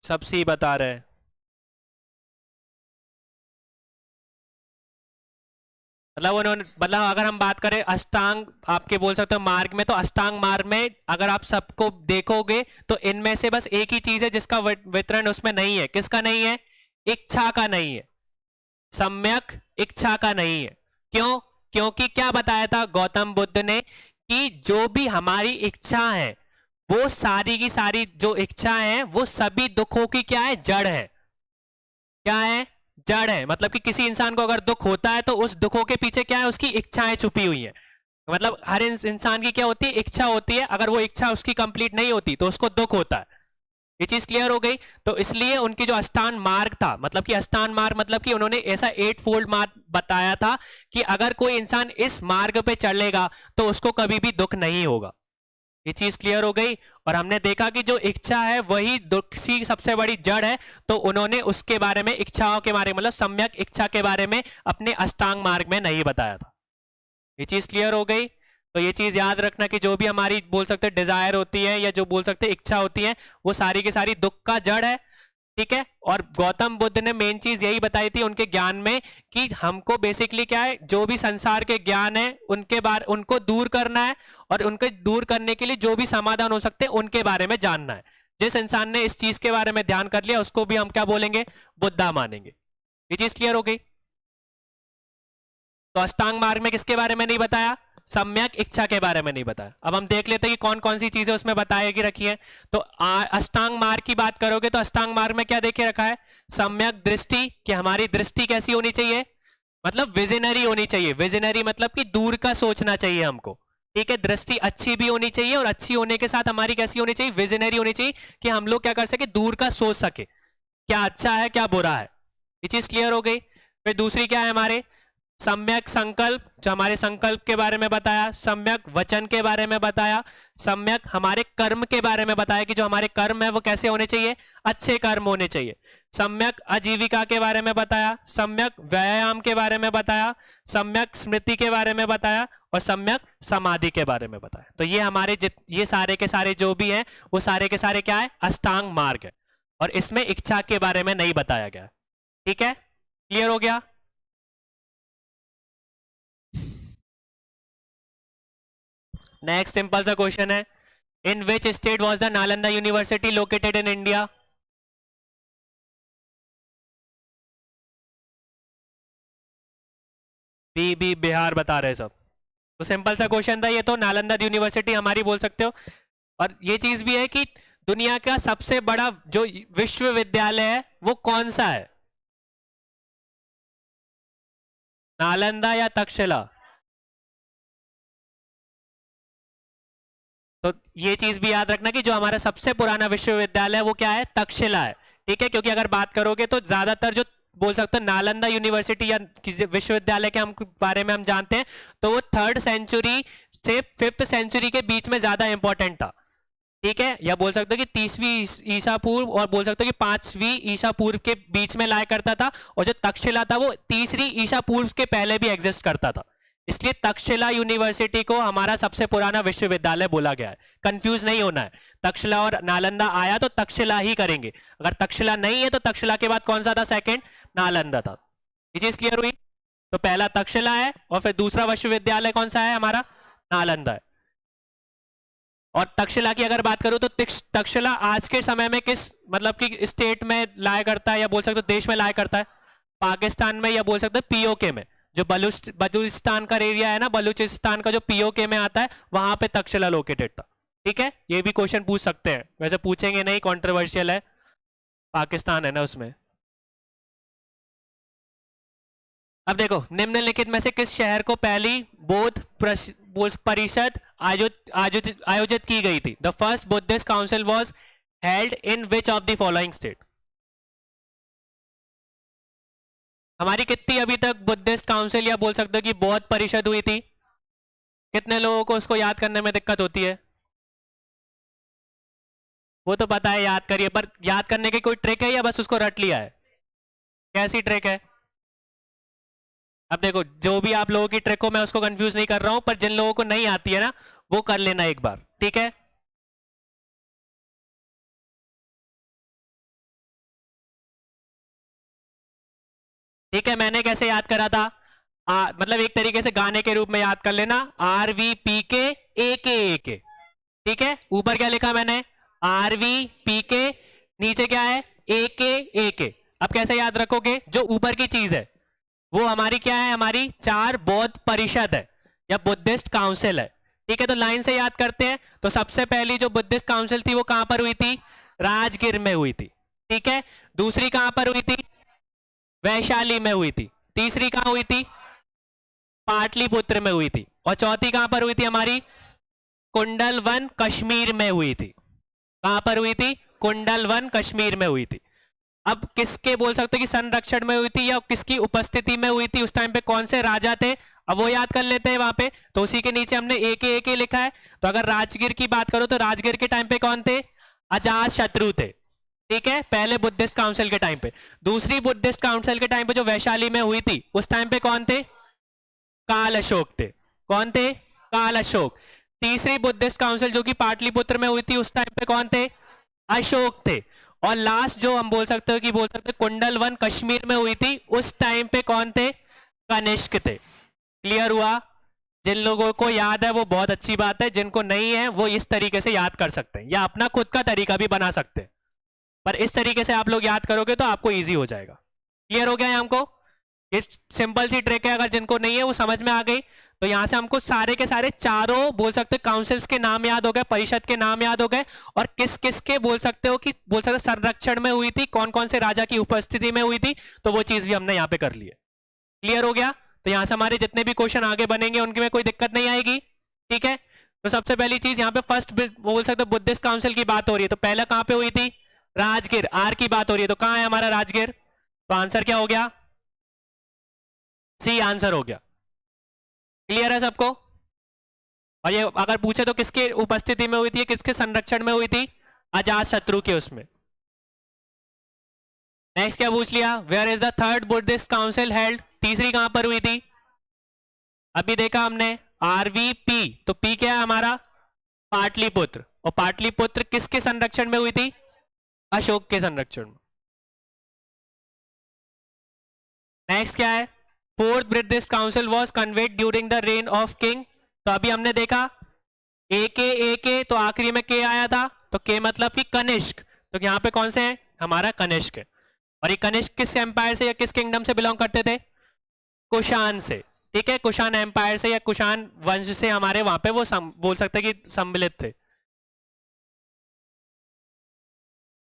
सब सी बता रहे हैं। मतलब उन्होंने, मतलब अगर हम बात करें अष्टांग आपके बोल सकते हो मार्ग में, तो अष्टांग मार्ग में अगर आप सबको देखोगे तो इनमें से बस एक ही चीज है जिसका वितरण उसमें नहीं है। किसका नहीं है? इच्छा का नहीं है। सम्यक इच्छा का नहीं है। क्यों? क्योंकि क्या बताया था गौतम बुद्ध ने कि जो भी हमारी इच्छा है, वो सारी की सारी जो इच्छाएं हैं वो सभी दुखों की क्या है? जड़ है। क्या है? जड़ है। मतलब कि किसी इंसान को अगर दुख होता है तो उस दुखों के पीछे क्या है? उसकी इच्छाएं छुपी हुई है। मतलब हर इंसान की क्या होती है? इच्छा होती है। अगर वो इच्छा उसकी कंप्लीट नहीं होती तो उसको दुख होता है। ये चीज क्लियर हो गई। तो इसलिए उनकी जो अष्टांग मार्ग था, मतलब कि अष्टांग मार्ग मतलब कि उन्होंने ऐसा 8-fold मार्ग बताया था कि अगर कोई इंसान इस मार्ग पे चलेगा तो उसको कभी भी दुख नहीं होगा। ये चीज क्लियर हो गई। और हमने देखा कि जो इच्छा है वही दुख की सबसे बड़ी जड़ है। तो उन्होंने उसके बारे में, इच्छाओं के बारे में, मतलब सम्यक इच्छा के बारे में अपने अष्टांग मार्ग में नहीं बताया था। ये चीज क्लियर हो गई। तो ये चीज याद रखना कि जो भी हमारी बोल सकते डिजायर होती है या जो बोल सकते इच्छा होती है वो सारी की सारी दुख का जड़ है, ठीक है। और गौतम बुद्ध ने मेन चीज यही बताई थी उनके ज्ञान में कि हमको बेसिकली क्या है, जो भी संसार के ज्ञान है उनके बारे, उनको दूर करना है, और उनके दूर करने के लिए जो भी समाधान हो सकते हैं उनके बारे में जानना है। जिस इंसान ने इस चीज के बारे में ध्यान कर लिया उसको भी हम क्या बोलेंगे? बुद्धा मानेंगे। ये चीज क्लियर हो गई। तो अष्टांग मार्ग में किसके बारे में नहीं बताया? सम्यक इच्छा के बारे में नहीं बताया। अब हम देख लेते हैं कि कौन कौन सी चीजें उसमें बताएगी रखी है। तो अष्टांग मार्ग की बात करोगे तो अष्टांग मार्ग में क्या देखे रखा है? सम्यक दृष्टि, कि हमारी दृष्टि कैसी होनी चाहिए, मतलब विजनरी होनी चाहिए। विजनरी मतलब कि दूर का सोचना चाहिए हमको, ठीक है। दृष्टि अच्छी भी होनी चाहिए और अच्छी होने के साथ हमारी कैसी होनी चाहिए, विजनरी होनी चाहिए, कि हम लोग क्या कर सके, दूर का सोच सके, क्या अच्छा है क्या बुरा है। ये चीज क्लियर हो गई। फिर दूसरी क्या है हमारे, सम्यक संकल्प, जो हमारे संकल्प के बारे में बताया, सम्यक वचन के बारे में बताया, सम्यक हमारे कर्म के बारे में बताया कि जो हमारे कर्म है वो कैसे होने चाहिए, अच्छे कर्म होने चाहिए। सम्यक आजीविका के बारे में बताया, सम्यक व्यायाम के बारे में बताया, सम्यक स्मृति के बारे में बताया और सम्यक समाधि के बारे में बताया। तो ये हमारे ये सारे के सारे जो भी हैं वो सारे के सारे क्या है, अष्टांग मार्ग है। और इसमें इच्छा के बारे में नहीं बताया गया। ठीक है, क्लियर हो गया। नेक्स्ट सिंपल सा क्वेश्चन है, in which state was the Nalanda university located in India? B Bihar बता रहे सब। तो सिंपल सा क्वेश्चन था ये, तो नालंदा यूनिवर्सिटी हमारी बोल सकते हो। और ये चीज भी है कि दुनिया का सबसे बड़ा जो विश्वविद्यालय है वो कौन सा है, नालंदा या तक्षशिला? तो ये चीज भी याद रखना कि जो हमारा सबसे पुराना विश्वविद्यालय है वो क्या है, तक्षशिला है। ठीक है, क्योंकि अगर बात करोगे तो ज्यादातर जो बोल सकते हो नालंदा यूनिवर्सिटी या किसी विश्वविद्यालय के हम बारे में हम जानते हैं तो वो 3rd सेंचुरी से 5th सेंचुरी के बीच में ज्यादा इंपॉर्टेंट था। ठीक है, या बोल सकते हो कि 30वीं ईसा पूर्व और बोल सकते हो कि 5वीं ईसा पूर्व के बीच में लाया करता था। और जो तक्षशिला था वो 3री ईसा पूर्व के पहले भी एग्जिस्ट करता था। इसलिए तक्षशिला यूनिवर्सिटी को हमारा सबसे पुराना विश्वविद्यालय बोला गया है। कंफ्यूज नहीं होना है, तक्षशिला और नालंदा आया तो तक्षशिला ही करेंगे, अगर तक्षशिला नहीं है तो तक्षशिला के बाद कौन सा था, सेकंड नालंदा था। ये चीज क्लियर हुई। तो पहला तक्षशिला है और फिर दूसरा विश्वविद्यालय कौन सा है हमारा, नालंदा है। और तक्षशिला की अगर बात करूं तो तक्षशिला आज के समय में किस मतलब कि स्टेट में लाया करता है, या बोल सकते हो देश में लाया करता है, पाकिस्तान में, या बोल सकते हो पीओके में। जो बलूचिस्तान का एरिया है ना, बलूचिस्तान का जो पीओके में आता है वहां पे तक्षशिला लोकेटेड था। ठीक है, ये भी क्वेश्चन पूछ सकते हैं, वैसे पूछेंगे नहीं, कॉन्ट्रोवर्शियल है, पाकिस्तान है ना उसमें। अब देखो, निम्नलिखित में से किस शहर को पहली बौद्ध परिषद आयोजित की गई थी? The first Buddhist council was held in which of the following state? हमारी कितनी अभी तक बुद्धिस्ट काउंसिल या बोल सकते हो कि बौद्ध परिषद हुई थी? कितने लोगों को उसको याद करने में दिक्कत होती है? वो तो पता है, याद करिए, पर याद करने की कोई ट्रिक है या बस उसको रट लिया है? कैसी ट्रिक है? अब देखो, जो भी आप लोगों की ट्रिक हो मैं उसको कंफ्यूज नहीं कर रहा हूं, पर जिन लोगों को नहीं आती है ना वो कर लेना एक बार। ठीक है, ठीक है, मैंने कैसे याद करा था, मतलब एक तरीके से गाने के रूप में याद कर लेना, RVPK AK। ठीक है, ऊपर क्या लिखा मैंने, RVPK, नीचे क्या है, AK। अब कैसे याद रखोगे, जो ऊपर की चीज है वो हमारी क्या है, हमारी 4 बौद्ध परिषद है या बुद्धिस्ट काउंसिल है। ठीक है, तो लाइन से याद करते हैं। तो सबसे पहली जो बुद्धिस्ट काउंसिल थी वो कहां पर हुई थी, राजगीर में हुई थी। ठीक है, दूसरी कहां पर हुई थी, वैशाली में हुई थी। तीसरी कहां हुई थी, पाटलिपुत्र में हुई थी। और चौथी कहां पर हुई थी हमारी, कुंडलवन कश्मीर में हुई थी। कहां पर हुई थी, कुंडलवन कश्मीर में हुई थी। अब किसके बोल सकते कि संरक्षण में हुई थी या किसकी उपस्थिति में हुई थी, उस टाइम पे कौन से राजा थे, अब वो याद कर लेते हैं वहां पे। तो उसी के नीचे हमने एक लिखा है। तो अगर राजगीर की बात करो तो राजगीर के टाइम पे कौन थे, अजात शत्रु थे। ठीक है, पहले बुद्धिस्ट काउंसिल के टाइम पे। दूसरी बुद्धिस्ट काउंसिल के टाइम पे जो वैशाली में हुई थी उस टाइम पे कौन थे, काल अशोक थे। कौन थे, काल अशोक। तीसरी बुद्धिस्ट काउंसिल जो कि पाटलिपुत्र में हुई थी उस टाइम पे कौन थे, अशोक थे। और लास्ट जो हम बोल सकते हो कि बोल सकते कुंडलवन कश्मीर में हुई थी उस टाइम पे कौन थे, कनिष्क थे। क्लियर हुआ? जिन लोगों को याद है वो बहुत अच्छी बात है, जिनको नहीं है वो इस तरीके से याद कर सकते हैं या अपना खुद का तरीका भी बना सकते हैं, पर इस तरीके से आप लोग याद करोगे तो आपको इजी हो जाएगा। क्लियर हो गया है हमको? इस सिंपल सी ट्रिक है, अगर जिनको नहीं है वो समझ में आ गई तो यहां से हमको सारे के सारे चारों बोल सकते काउंसिल्स के नाम याद हो गए, परिषद के नाम याद हो गए, और किस किस के बोल सकते हो कि बोल सकते संरक्षण में हुई थी, कौन कौन से राजा की उपस्थिति में हुई थी, तो वो चीज भी हमने यहाँ पे कर ली है। क्लियर हो गया? तो यहां से हमारे जितने भी क्वेश्चन आगे बनेंगे उनके में कोई दिक्कत नहीं आएगी। ठीक है, तो सबसे पहली चीज यहाँ पे फर्स्ट बोल सकते बुद्धिस्ट काउंसिल की बात हो रही है, तो पहले कहां पे हुई थी? राजगीर। आर की बात हो रही है, तो कहां है हमारा राजगीर? तो आंसर क्या हो गया? सी आंसर हो गया। क्लियर है सबको? और ये अगर पूछे तो किसके उपस्थिति में हुई थी, किसके संरक्षण में हुई थी? अजात शत्रु के उसमें। नेक्स्ट क्या पूछ लिया? Where is the third Buddhist council held? तीसरी कहां पर हुई थी? अभी देखा हमने आरवीपी, तो पी क्या है हमारा? पाटलिपुत्र। और पाटलिपुत्र किसके संरक्षण में हुई थी? अशोक के संरक्षण में। नेक्स्ट क्या है? Fourth Buddhist council was conveyed during the rain of king. तो अभी हमने देखा ए के तो आखिरी में के आया था, तो के मतलब कि कनिष्क। तो यहाँ पे कौन से हैं? हमारा कनिष्क है। और ये कनिष्क किस एम्पायर से या किस किंगडम से बिलोंग करते थे? कुषाण से। ठीक है, कुषाण एम्पायर से या कुषाण वंश से हमारे वहां पे वो बोल सकते हैं कि सम्मिलित थे।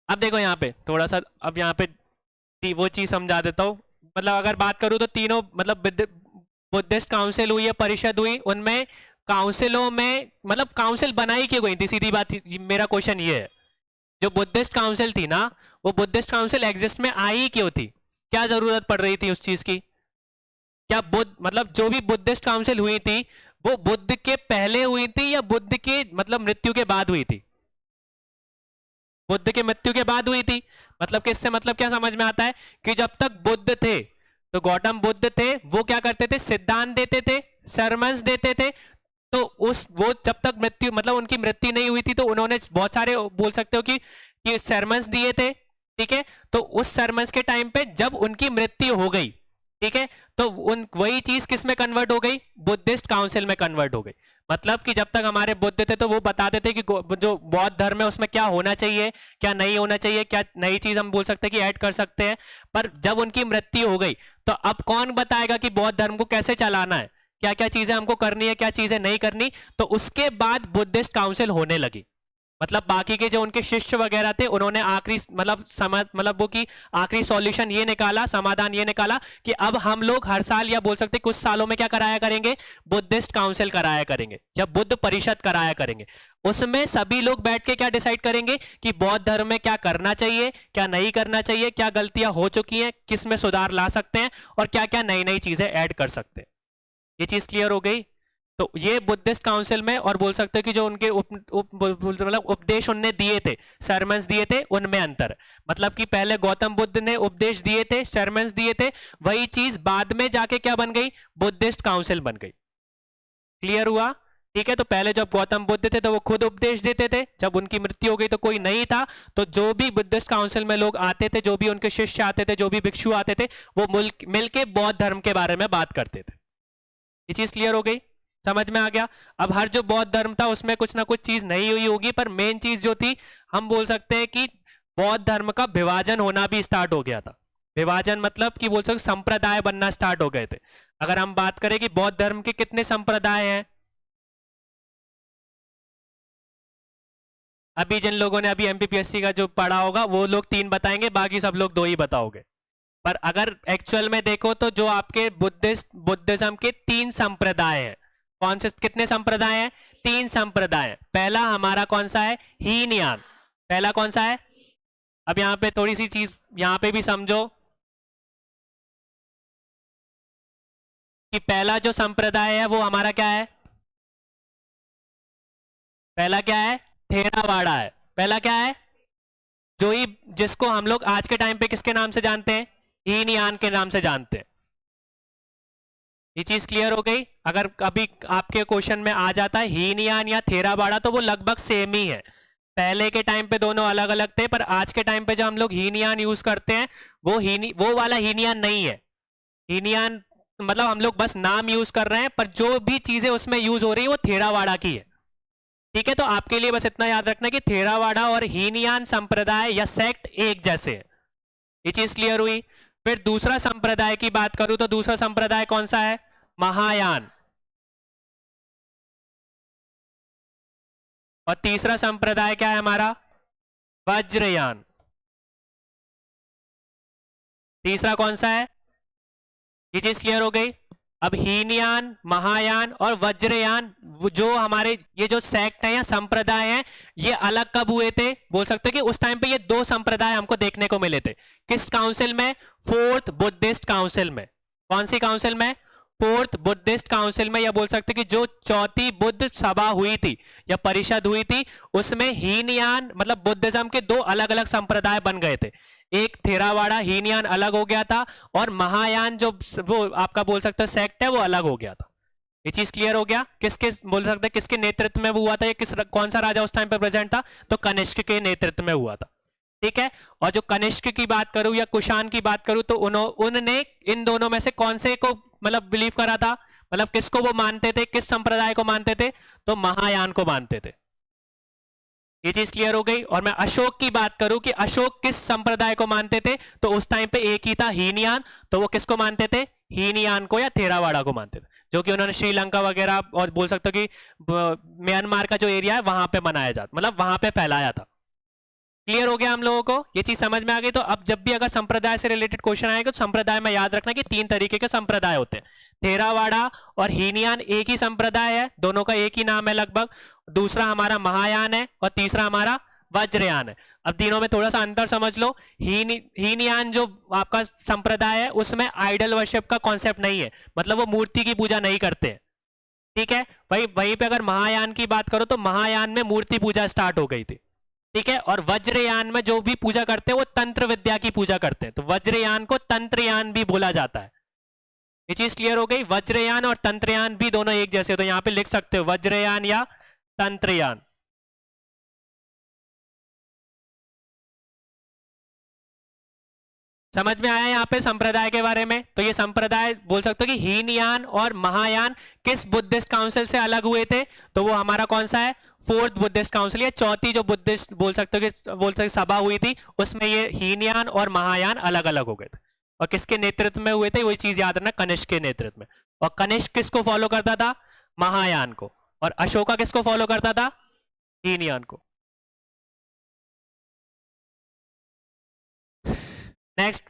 अब देखो यहाँ पे थोड़ा सा, अब यहाँ पे वो चीज समझा देता हूँ। मतलब अगर बात करूँ तो तीनों मतलब बुद्धिस्ट काउंसिल हुई है, परिषद हुई, उनमें काउंसिलों में मतलब काउंसिल बनाई क्यों गई थी? सीधी बात मेरा क्वेश्चन ये है, जो बुद्धिस्ट काउंसिल थी ना, वो बुद्धिस्ट काउंसिल एग्जिस्ट में आई क्यों थी? क्या जरूरत पड़ रही थी उस चीज की? क्या बुद्ध मतलब जो भी बुद्धिस्ट काउंसिल हुई थी वो बुद्ध के पहले हुई थी या बुद्ध के मतलब मृत्यु के बाद हुई थी? बुद्ध के मृत्यु के बाद हुई थी। मतलब कि इससे मतलब क्या समझ में आता है कि जब तक बुद्ध थे, तो गौतम बुद्ध थे, वो क्या करते थे? सिद्धांत देते थे, सरमन्स देते थे। तो उस वो जब तक मृत्यु मतलब उनकी मृत्यु नहीं हुई थी, तो उन्होंने बहुत सारे बोल सकते हो कि सरमन्स दिए थे। ठीक है, तो उस सरमन्स के टाइम पे जब उनकी मृत्यु हो गई, ठीक है, तो उन वही चीज किस में कन्वर्ट हो गई? बुद्धिस्ट काउंसिल में कन्वर्ट हो गई। मतलब कि जब तक हमारे बुद्ध थे तो वो बताते थे कि जो बौद्ध धर्म है उसमें क्या होना चाहिए, क्या नहीं होना चाहिए, क्या नई चीज हम बोल सकते हैं कि ऐड कर सकते हैं। पर जब उनकी मृत्यु हो गई तो अब कौन बताएगा कि बौद्ध धर्म को कैसे चलाना है, क्या क्या चीजें हमको करनी है, क्या चीजें नहीं करनी। तो उसके बाद बुद्धिस्ट काउंसिल होने लगी। मतलब बाकी के जो उनके शिष्य वगैरह थे उन्होंने आखिरी मतलब वो की आखिरी सॉल्यूशन ये निकाला, समाधान ये निकाला कि अब हम लोग हर साल या बोल सकते कुछ सालों में क्या कराया करेंगे? बुद्धिस्ट काउंसिल कराया करेंगे, या बुद्ध परिषद कराया करेंगे। उसमें सभी लोग बैठ के क्या डिसाइड करेंगे कि बौद्ध धर्म में क्या करना चाहिए, क्या नहीं करना चाहिए, क्या गलतियां हो चुकी हैं, किस में सुधार ला सकते हैं, और क्या क्या नई नई चीजें ऐड कर सकते हैं। ये चीज क्लियर हो गई? तो ये बुद्धिस्ट काउंसिल में, और बोल सकते हैं कि जो उनके मतलब उपदेश उनने दिए थे, सरमन्स दिए थे, उनमें अंतर। मतलब कि पहले गौतम बुद्ध ने उपदेश दिए थे, सरमन्स दिए थे, वही चीज बाद में जाके क्या बन गई? बुद्धिस्ट काउंसिल बन गई। क्लियर हुआ? ठीक है, तो पहले जब गौतम बुद्ध थे तो वो खुद उपदेश देते थे, जब उनकी मृत्यु हो गई तो कोई नहीं था, तो जो भी बुद्धिस्ट काउंसिल में लोग आते थे, जो भी उनके शिष्य आते थे, जो भी भिक्षु आते थे, वो मिलके बौद्ध धर्म के बारे में बात करते थे। ये चीज क्लियर हो गई? समझ में आ गया? अब हर जो बौद्ध धर्म था उसमें कुछ ना कुछ चीज नहीं हुई होगी, पर मेन चीज जो थी, हम बोल सकते हैं कि बौद्ध धर्म का विभाजन होना भी स्टार्ट हो गया था। विभाजन मतलब कि बोल सकते संप्रदाय बनना स्टार्ट हो गए थे। अगर हम बात करें कि बौद्ध धर्म के कितने संप्रदाय हैं, अभी जिन लोगों ने अभी एमपीपीएससी का जो पढ़ा होगा वो लोग 3 बताएंगे, बाकी सब लोग 2 ही बताओगे। पर अगर एक्चुअल में देखो तो जो आपके बुद्धिज्म के 3 संप्रदाय हैं। कौन से कितने संप्रदाय हैं? 3 संप्रदाय। पहला हमारा कौन सा है? हीनयान। पहला कौन सा है? अब यहां पे थोड़ी सी चीज यहां पे भी समझो कि पहला जो संप्रदाय है वो हमारा क्या है? पहला क्या है? थेरावाड़ा है। पहला क्या है? जो ही जिसको हम लोग आज के टाइम पे किसके नाम से जानते हैं? हीनयान के नाम से जानते हैं। ये चीज क्लियर हो गई? अगर अभी आपके क्वेश्चन में आ जाता है हीनयान या थेरावाड़ा, तो वो लगभग सेम ही है। पहले के टाइम पे दोनों अलग अलग थे, पर आज के टाइम पे जो हम लोग हीनयान यूज करते हैं वो वाला हीनयान नहीं है। हीनयान मतलब हम लोग बस नाम यूज कर रहे हैं, पर जो भी चीजें उसमें यूज हो रही है वो थेरावाड़ा की है। ठीक है, तो आपके लिए बस इतना याद रखना कि थेरावाड़ा और हीनयान संप्रदाय या सेक्ट एक जैसे है। ये चीज क्लियर हुई? फिर दूसरा संप्रदाय की बात करूं तो दूसरा संप्रदाय कौन सा है? महायान। और तीसरा संप्रदाय क्या है हमारा? वज्रयान। तीसरा कौन सा है? ये चीज क्लियर हो गई। अब हीनयान, महायान और वज्रयान जो हमारे ये जो सेक्ट है या संप्रदाय है, ये अलग कब हुए थे? बोल सकते हैं कि उस टाइम पे ये दो संप्रदाय हमको देखने को मिले थे। किस काउंसिल में? फोर्थ बुद्धिस्ट काउंसिल में। कौन सी काउंसिल में? फोर्थ बुद्धिस्ट काउंसिल में। या बोल सकते कि जो चौथी बुद्ध सभा हुई थी या परिषद हुई थी, उसमें हीनयान मतलब बुद्धिज्म के दो अलग अलग संप्रदाय बन गए थे। एक थेरावाड़ा हीनयान अलग हो गया था, और महायान जो वो आपका बोल सकते सेक्ट है वो अलग हो गया था। ये चीज क्लियर हो गया? किसके बोल सकते किसके नेतृत्व में वो हुआ था? ये कौन सा राजा उस टाइम पर प्रेजेंट था? तो कनिष्क के नेतृत्व में हुआ था। ठीक है। और जो कनिष्क की बात करूं या कुषाण की बात करूं, तो उनने इन दोनों में से कौन से को मतलब बिलीव करा था? मतलब किसको वो मानते थे? किस संप्रदाय को मानते थे? तो महायान को मानते थे। ये चीज क्लियर हो गई। और मैं अशोक की बात करूं कि अशोक किस संप्रदाय को मानते थे, तो उस टाइम पे एक ही था, हीनयान। तो वो किसको मानते थे? हीनयान को या थेरावाड़ा को मानते थे, जो कि उन्होंने श्रीलंका वगैरह और बोल सकते हो कि म्यांमार का जो एरिया है वहां पे मनाया जाता, मतलब वहां पे फैलाया था। क्लियर हो गया हम लोगों को? ये चीज समझ में आ गई। तो अब जब भी अगर संप्रदाय से रिलेटेड क्वेश्चन आएगा, तो संप्रदाय में याद रखना कि तीन तरीके के संप्रदाय होते हैं। थेरावाड़ा और हीनयान एक ही संप्रदाय है, दोनों का एक ही नाम है लगभग। दूसरा हमारा महायान है और तीसरा हमारा वज्रयान है। अब तीनों में थोड़ा सा अंतर समझ लो। हीनयान जो आपका संप्रदाय है, उसमें आइडल वर्शिप का कॉन्सेप्ट नहीं है, मतलब वो मूर्ति की पूजा नहीं करते हैं। ठीक है। वहीं पे अगर महायान की बात करो, तो महायान में मूर्ति पूजा स्टार्ट हो गई थी। ठीक है। और वज्रयान में जो भी पूजा करते हैं वो तंत्र विद्या की पूजा करते हैं, तो वज्रयान को तंत्रयान भी बोला जाता है। ये चीज क्लियर हो गई। वज्रयान और तंत्रयान भी दोनों एक जैसे, तो यहां पे लिख सकते हो वज्रयान या तंत्रयान। समझ में आया यहाँ पे संप्रदाय के बारे में? तो ये संप्रदाय बोल सकते हो कि हीनयान और महायान किस बुद्धिस्ट काउंसिल से अलग हुए थे? तो वो हमारा कौन सा है? फोर्थ बुद्धिस्ट काउंसिल, या चौथी जो बुद्धिस्ट बोल सकते हो कि सभा हुई थी, उसमें ये हीनयान और महायान अलग अलग हो गए थे। और किसके नेतृत्व में हुए थे? वही चीज याद रखना, कनिष्क के नेतृत्व में। और कनिष्क किसको फॉलो करता था? महायान को। और अशोका किसको फॉलो करता था? हीनयान को। नेक्स्ट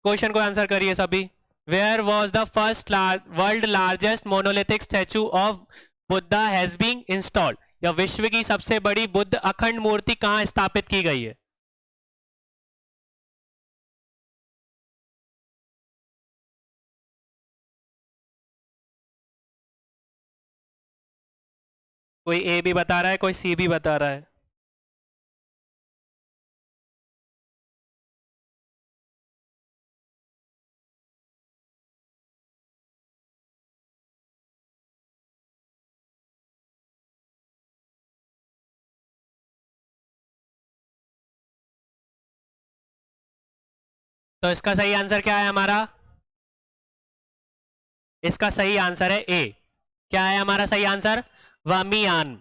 क्वेश्चन को आंसर करिए सभी। Where was the first world largest monolithic statue of Buddha has been installed? या विश्व की सबसे बड़ी बुद्ध अखंड मूर्ति कहां स्थापित की गई है? कोई ए भी बता रहा है, कोई सी भी बता रहा है। तो इसका सही आंसर क्या है हमारा? इसका सही आंसर है ए। क्या है हमारा सही आंसर? वामियान।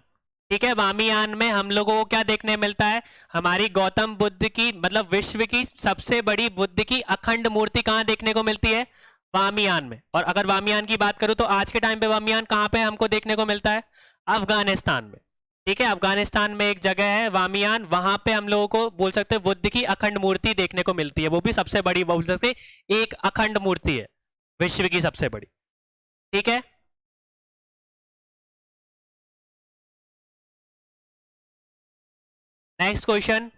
ठीक है। वामियान में हम लोगों को क्या देखने मिलता है? हमारी गौतम बुद्ध की मतलब विश्व की सबसे बड़ी बुद्ध की अखंड मूर्ति कहां देखने को मिलती है? वामियान में। और अगर वामियान की बात करूं, तो आज के टाइम पे वामियान कहां पे हमको देखने को मिलता है? अफगानिस्तान में। ठीक है। अफगानिस्तान में एक जगह है वामियान, वहां पे हम लोगों को बोल सकते हैं बुद्ध की अखंड मूर्ति देखने को मिलती है। वो भी सबसे बड़ी बोल सकते एक अखंड मूर्ति है, विश्व की सबसे बड़ी। ठीक है। Next question.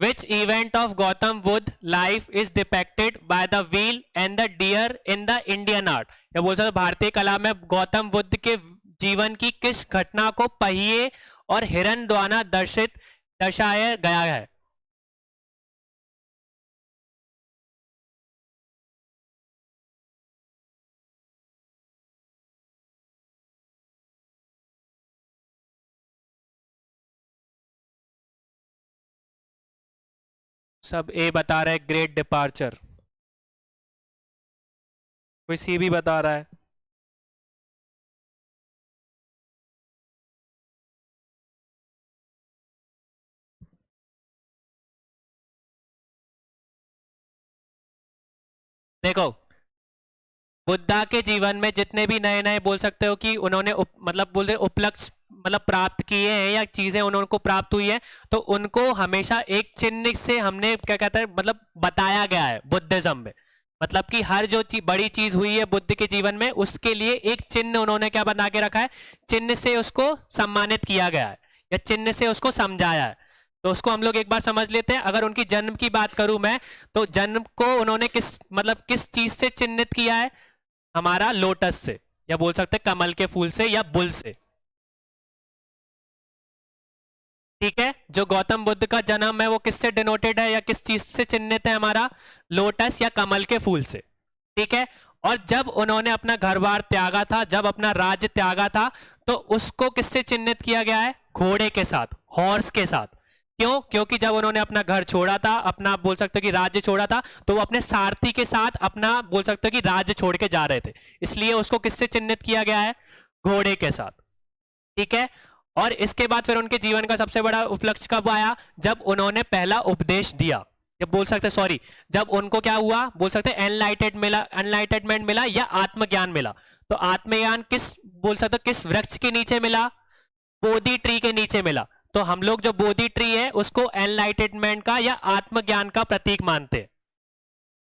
Which event of Gautam Buddha life is depicted by the wheel and the deer in the Indian art? या बोल सकते भारतीय कला में गौतम बुद्ध के जीवन की किस घटना को पहिए और हिरण द्वारा दर्शाया गया है? सब ए बता रहे हैं, ग्रेट डिपार्चर। कोई सी भी बता रहा है। देखो, बुद्धा के जीवन में जितने भी नए नए बोल सकते हो कि उन्होंने मतलब बोलते उपलक्ष्य मतलब प्राप्त किए हैं या चीजें उनको प्राप्त हुई है, तो उनको हमेशा एक चिन्ह से हमने क्या कहते हैं मतलब बताया गया है बुद्धिज्म में। मतलब कि हर जो बड़ी चीज हुई है बुद्ध के जीवन में, उसके लिए एक चिन्ह उन्होंने क्या बना के रखा है, चिन्ह से उसको सम्मानित किया गया है या चिन्ह से उसको समझाया है। तो उसको हम लोग एक बार समझ लेते हैं। अगर उनकी जन्म की बात करूं मैं, तो जन्म को उन्होंने किस चीज से चिन्हित किया है, हमारा लोटस से, या बोल सकते हैं कमल के फूल से या बुल से। ठीक है, जो गौतम बुद्ध का जन्म है वो किससे डिनोटेड है या किस चीज से चिन्हित है, हमारा लोटस या कमल के फूल से। ठीक है, और जब उन्होंने अपना घर बार त्यागा था, जब अपना राज्य त्यागा था, तो उसको किससे चिन्हित किया गया है, घोड़े के साथ, हॉर्स के साथ। क्यों? क्योंकि जब उन्होंने अपना घर छोड़ा था, अपना बोल सकते हो कि राज्य छोड़ा था, तो वो अपने सारथी के साथ अपना बोल सकते हो कि राज्य छोड़ के जा रहे थे, इसलिए उसको किससे चिन्हित किया गया है, घोड़े के साथ। ठीक है, और इसके बाद फिर उनके जीवन का सबसे बड़ा उपलक्ष्य कब आया, जब उन्होंने पहला उपदेश दिया, जब बोल सकते सॉरी जब उनको क्या हुआ, बोल सकते एनलाइटेडमेंट मिला या आत्मज्ञान मिला। तो आत्मज्ञान किस बोल सकते किस वृक्ष के नीचे मिला, बोधि ट्री के नीचे मिला। तो हम लोग जो बोधि ट्री है उसको एनलाइटेडमेंट का या आत्मज्ञान का प्रतीक मानते हैं।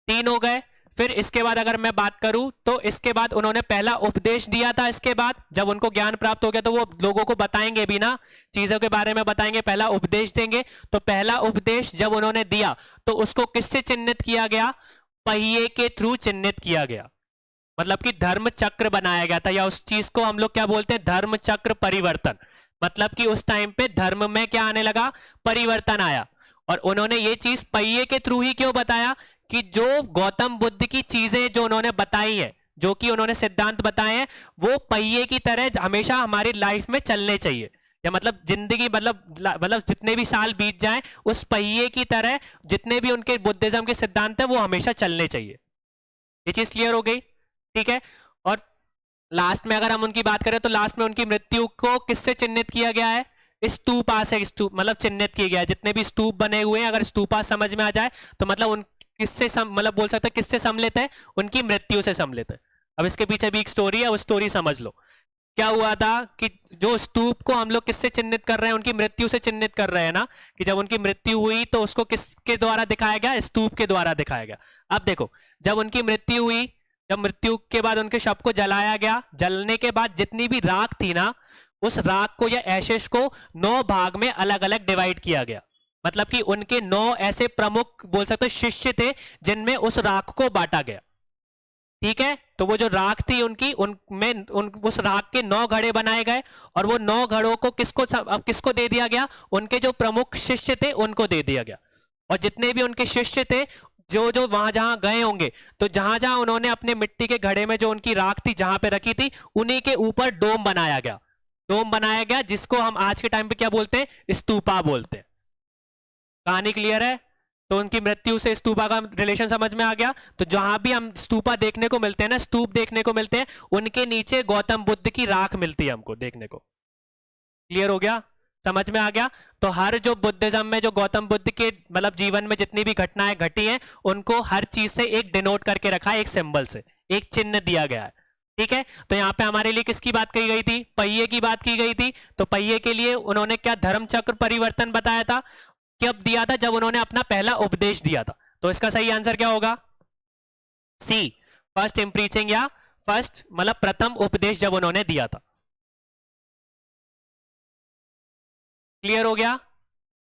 3 हो गए। फिर इसके बाद अगर मैं बात करूं, तो इसके बाद उन्होंने पहला उपदेश दिया था। इसके बाद जब उनको ज्ञान प्राप्त हो गया तो वो लोगों को बताएंगे भी ना, चीजों के बारे में बताएंगे, पहला उपदेश देंगे। तो पहला उपदेश जब उन्होंने दिया तो उसको किससे चिन्हित किया गया, पहिए के थ्रू चिन्हित किया गया। मतलब कि धर्म चक्र बनाया गया था, या उस चीज को हम लोग क्या बोलते हैं, धर्म चक्र परिवर्तन। मतलब कि उस टाइम पे धर्म में क्या आने लगा, परिवर्तन आया। और उन्होंने ये चीज पहिए के थ्रू ही क्यों बताया, कि जो गौतम बुद्ध की चीजें जो उन्होंने बताई है, जो कि उन्होंने सिद्धांत बताए हैं, वो पहिए की तरह हमेशा हमारी लाइफ में चलने चाहिए। या मतलब जिंदगी मतलब जितने भी साल बीत जाएं, उस पहिए की तरह जितने भी उनके बुद्धिज्म के सिद्धांत है वो हमेशा चलने चाहिए। ये चीज क्लियर हो गई। ठीक है, और लास्ट में अगर हम उनकी बात करें, तो लास्ट में उनकी मृत्यु को किससे चिन्हित किया गया है, स्तूपा से, स्तूप मतलब चिन्हित किया गया है। जितने भी स्तूप बने हुए हैं, अगर स्तूपा समझ में आ जाए तो मतलब उन किससे मतलब बोल सकते हैं किससे सम्मिलित है, उनकी मृत्यु से सम्मिलित है। अब इसके पीछे भी एक स्टोरी है, वो स्टोरी समझ लो। क्या हुआ था कि जो स्तूप को हम लोग किससे चिन्हित कर रहे हैं, उनकी मृत्यु से चिन्हित कर रहे हैं ना, कि जब उनकी मृत्यु हुई तो उसको किसके द्वारा दिखाया गया, स्तूप के द्वारा दिखाया गया। अब देखो, जब उनकी मृत्यु हुई, जब मृत्यु के बाद उनके शव को जलाया गया, जलने के बाद जितनी भी राख थी ना, उस राख को या एशेष को 9 भाग में अलग अलग डिवाइड किया गया। मतलब कि उनके 9 ऐसे प्रमुख बोल सकते शिष्य थे जिनमें उस राख को बांटा गया। ठीक है, तो वो जो राख थी उनकी, उनमें उस राख के 9 घड़े बनाए गए, और वो 9 घड़ों को किसको दे दिया गया, उनके जो प्रमुख शिष्य थे उनको दे दिया गया। और जितने भी उनके शिष्य थे, जो जो वहां जहां गए होंगे, तो जहां जहां उन्होंने अपने मिट्टी के घड़े में जो उनकी राख थी जहां पे रखी थी, उन्हीं के ऊपर डोम बनाया गया। डोम बनाया गया जिसको हम आज के टाइम पे क्या बोलते हैं, स्तूपा बोलते हैं। कहानी क्लियर है? तो उनकी मृत्यु से स्तूपा का रिलेशन समझ में आ गया। तो जहां भी हम स्तूपा देखने को मिलते हैं ना, स्तूप देखने को मिलते हैं, उनके नीचे गौतम बुद्ध की राख मिलती है हमको देखने को। क्लियर हो गया? समझ में आ गया? तो हर जो बुद्धिज्म में जो गौतम बुद्ध के मतलब जीवन में जितनी भी घटनाएं घटी हैं, उनको हर चीज से एक डिनोट करके रखा है, एक सिंबल से, एक चिन्ह दिया गया है। ठीक है, तो यहाँ पे हमारे लिए किसकी बात कही गई थी, पहिए की बात की गई थी। तो पहिए के लिए उन्होंने क्या धर्म चक्र परिवर्तन बताया था, कब दिया था, जब उन्होंने अपना पहला उपदेश दिया था। तो इसका सही आंसर क्या होगा, सी, फर्स्ट इम्प्रीचिंग, या फर्स्ट मतलब प्रथम उपदेश जब उन्होंने दिया था। क्लियर हो गया?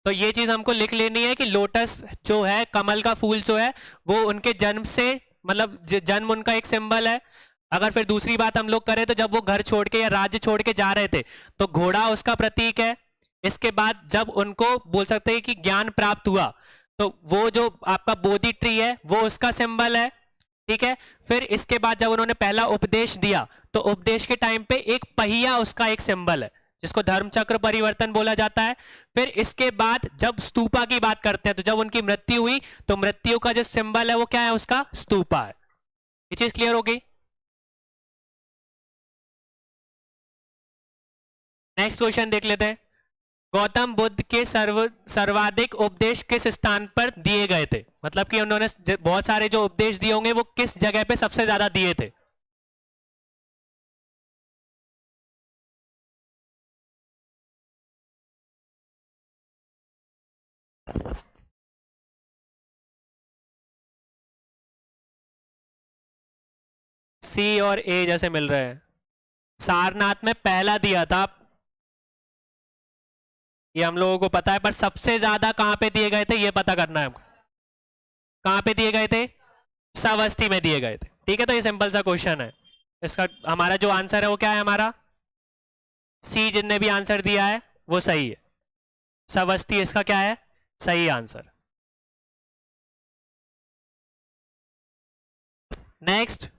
तो ये चीज हमको लिख लेनी है कि लोटस जो है, कमल का फूल जो है, वो उनके जन्म से मतलब जन्म उनका एक सिंबल है। अगर फिर दूसरी बात हम लोग करें, तो जब वो घर छोड़ के या राज्य छोड़ के जा रहे थे, तो घोड़ा उसका प्रतीक है। इसके बाद जब उनको बोल सकते हैं कि ज्ञान प्राप्त हुआ, तो वो जो आपका बोधि ट्री है वो उसका सिंबल है। ठीक है, फिर इसके बाद जब उन्होंने पहला उपदेश दिया, तो उपदेश के टाइम पे एक पहिया उसका एक सिंबल है, जिसको धर्म चक्र परिवर्तन बोला जाता है। फिर इसके बाद जब स्तूपा की बात करते हैं, तो जब उनकी मृत्यु हुई, तो मृत्यु का जो सिंबल है वो क्या है, उसका स्तूपा है। ये चीज क्लियर हो गई? नेक्स्ट क्वेश्चन देख लेते हैं। गौतम बुद्ध के सर्वाधिक उपदेश किस स्थान पर दिए गए थे? मतलब कि उन्होंने बहुत सारे जो उपदेश दिए होंगे वो किस जगह पे सबसे ज्यादा दिए थे? सी और ए जैसे मिल रहे हैं। सारनाथ में पहला दिया था, ये हम लोगों को पता है, पर सबसे ज्यादा कहां पे दिए गए थे ये पता करना है हमको। कहां पे दिए गए थे? श्रावस्ती में दिए गए थे। ठीक है, तो ये सिंपल सा क्वेश्चन है। इसका हमारा जो आंसर है वो क्या है? हमारा सी, जिनने भी आंसर दिया है वो सही है। श्रावस्ती इसका क्या है? सही answer. Next,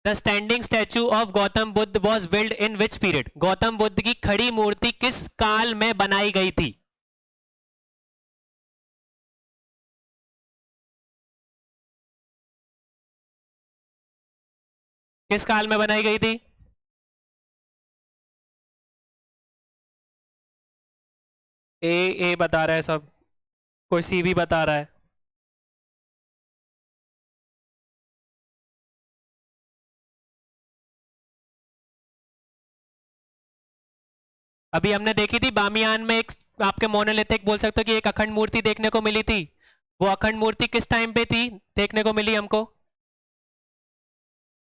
the standing statue of Gautam Buddha was build in which period? Gautam Buddha की खड़ी मूर्ति किस काल में बनाई गई थी? किस काल में बनाई गई थी? ए, ए बता रहा है सब, कोई सी भी बता रहा है। अभी हमने देखी थी बामियान में एक, आपके मोनोलिथिक बोल सकते हो कि एक अखंड मूर्ति देखने को मिली थी। वो अखंड मूर्ति किस टाइम पे थी देखने को मिली हमको?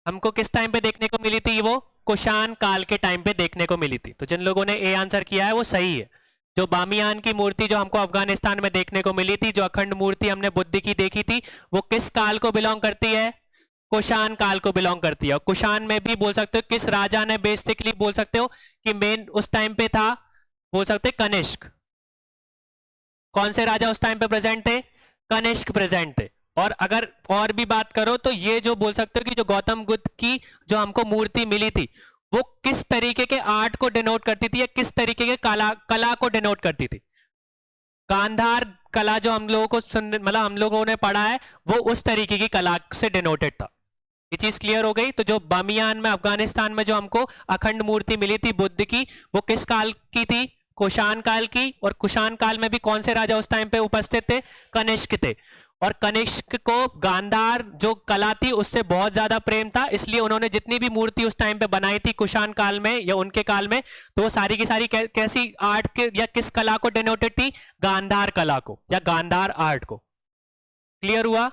हमको किस टाइम पे देखने को मिली थी? वो कुषाण काल के टाइम पे देखने को मिली थी। तो जिन लोगों ने ए आंसर किया है वो सही है। जो बामियान की मूर्ति जो हमको अफगानिस्तान में देखने को मिली थी, जो अखंड मूर्ति हमने बुद्ध की देखी थी, वो किस काल को बिलोंग करती है? कुषाण काल को बिलोंग करती है। और कुषाण में भी बोल सकते हो किस राजा ने बेसिकली बोल सकते हो कि मेन उस टाइम पे था, बोल सकते कनिष्क। कौन से राजा उस टाइम पे प्रेजेंट थे? कनिष्क प्रेजेंट थे। और अगर और भी बात करो तो ये जो बोल सकते हो कि जो गौतम बुद्ध की जो हमको मूर्ति मिली थी, वो किस तरीके के आर्ट को डिनोट करती थी या किस तरीके के कला को डिनोट करती थी? गांधार कला जो हम लोगों को मतलब हम लोगों ने पढ़ा है, वो उस तरीके की कला से डिनोटेड था। ये चीज क्लियर हो गई। तो जो बामियान में अफगानिस्तान में जो हमको अखंड मूर्ति मिली थी बुद्ध की, वो किस काल की थी? कुषाण काल की। और कुषाण काल में भी कौन से राजा उस टाइम पे उपस्थित थे? कनिष्क थे। और कनिष्क को गांधार जो कला थी उससे बहुत ज्यादा प्रेम था, इसलिए उन्होंने जितनी भी मूर्ति उस टाइम पे बनाई थी कुषाण काल में या उनके काल में, तो वो सारी की सारी कैसी आर्ट के या किस कला को डिनोटेड थी? गांधार कला को या गांधार आर्ट को। क्लियर हुआ?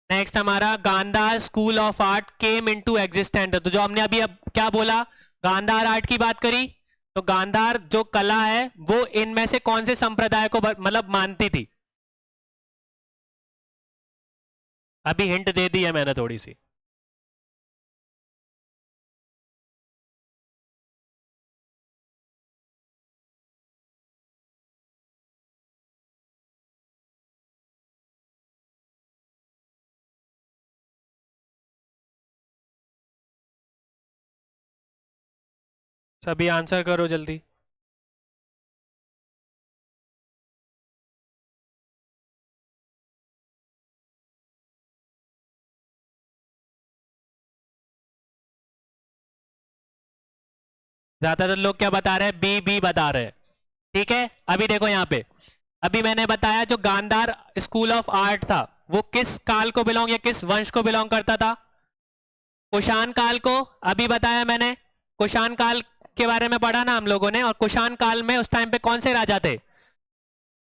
नेक्स्ट हमारा, Gandhara school of art came into existence. तो जो हमने अभी अब क्या बोला, गांधार आर्ट की बात करी, तो गांधार जो कला है वो इनमें से कौन से संप्रदाय को मतलब मानती थी? अभी हिंट दे दी है मैंने थोड़ी सी। सभी आंसर करो जल्दी। ज्यादातर लोग क्या बता रहे हैं? बी, बी बता रहे हैं। ठीक है, अभी देखो यहाँ पे, अभी मैंने बताया जो गांधार स्कूल ऑफ आर्ट था वो किस काल को बिलोंग या किस वंश को बिलोंग करता था? कुषाण काल को। अभी बताया मैंने, कुषाण काल के बारे में पढ़ा ना हम लोगों ने। और कुषाण काल में उस टाइम पे कौन से राजा थे?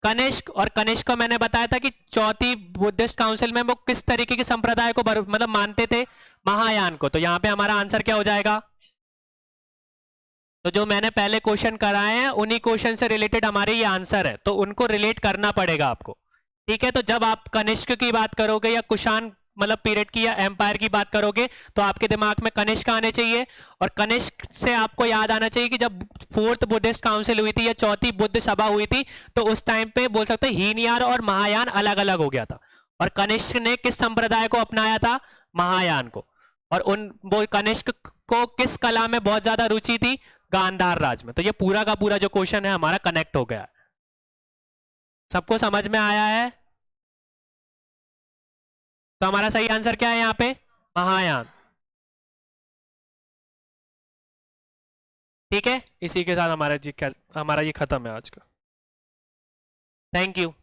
कनिष्क। और कनिष्क को मैंने बताया था कि चौथी बुद्धिस्ट काउंसिल में वो किस तरीके के संप्रदाय को मतलब मानते थे? महायान को। तो यहाँ पे हमारा आंसर क्या हो जाएगा? तो जो मैंने पहले क्वेश्चन कराए हैं उन्हीं क्वेश्चन से रिलेटेड हमारे ये आंसर है, तो उनको रिलेट करना पड़ेगा आपको। ठीक है, तो जब आप कनिष्क की बात करोगे या कुषाण मतलब पीरियड की या एम्पायर की बात करोगे, तो आपके दिमाग में कनिष्क आने चाहिए। और कनिष्क से आपको याद आना चाहिए कि जब फोर्थ बुद्धिस्ट काउंसिल हुई थी या चौथी बुद्ध सभा हुई थी, तो उस टाइम पे बोल सकते हैं हीनयान और महायान अलग अलग हो गया था। और कनिष्क ने किस संप्रदाय को अपनाया था? महायान को। और उन वो कनिष्क को किस कला में बहुत ज्यादा रुचि थी? गांधार राज में। तो ये पूरा का पूरा जो क्वेश्चन है हमारा कनेक्ट हो गया है। सबको समझ में आया है? तो हमारा सही आंसर क्या है यहाँ पे? महायान। ठीक है, इसी के साथ हमारा ये खत्म है आज का। Thank you.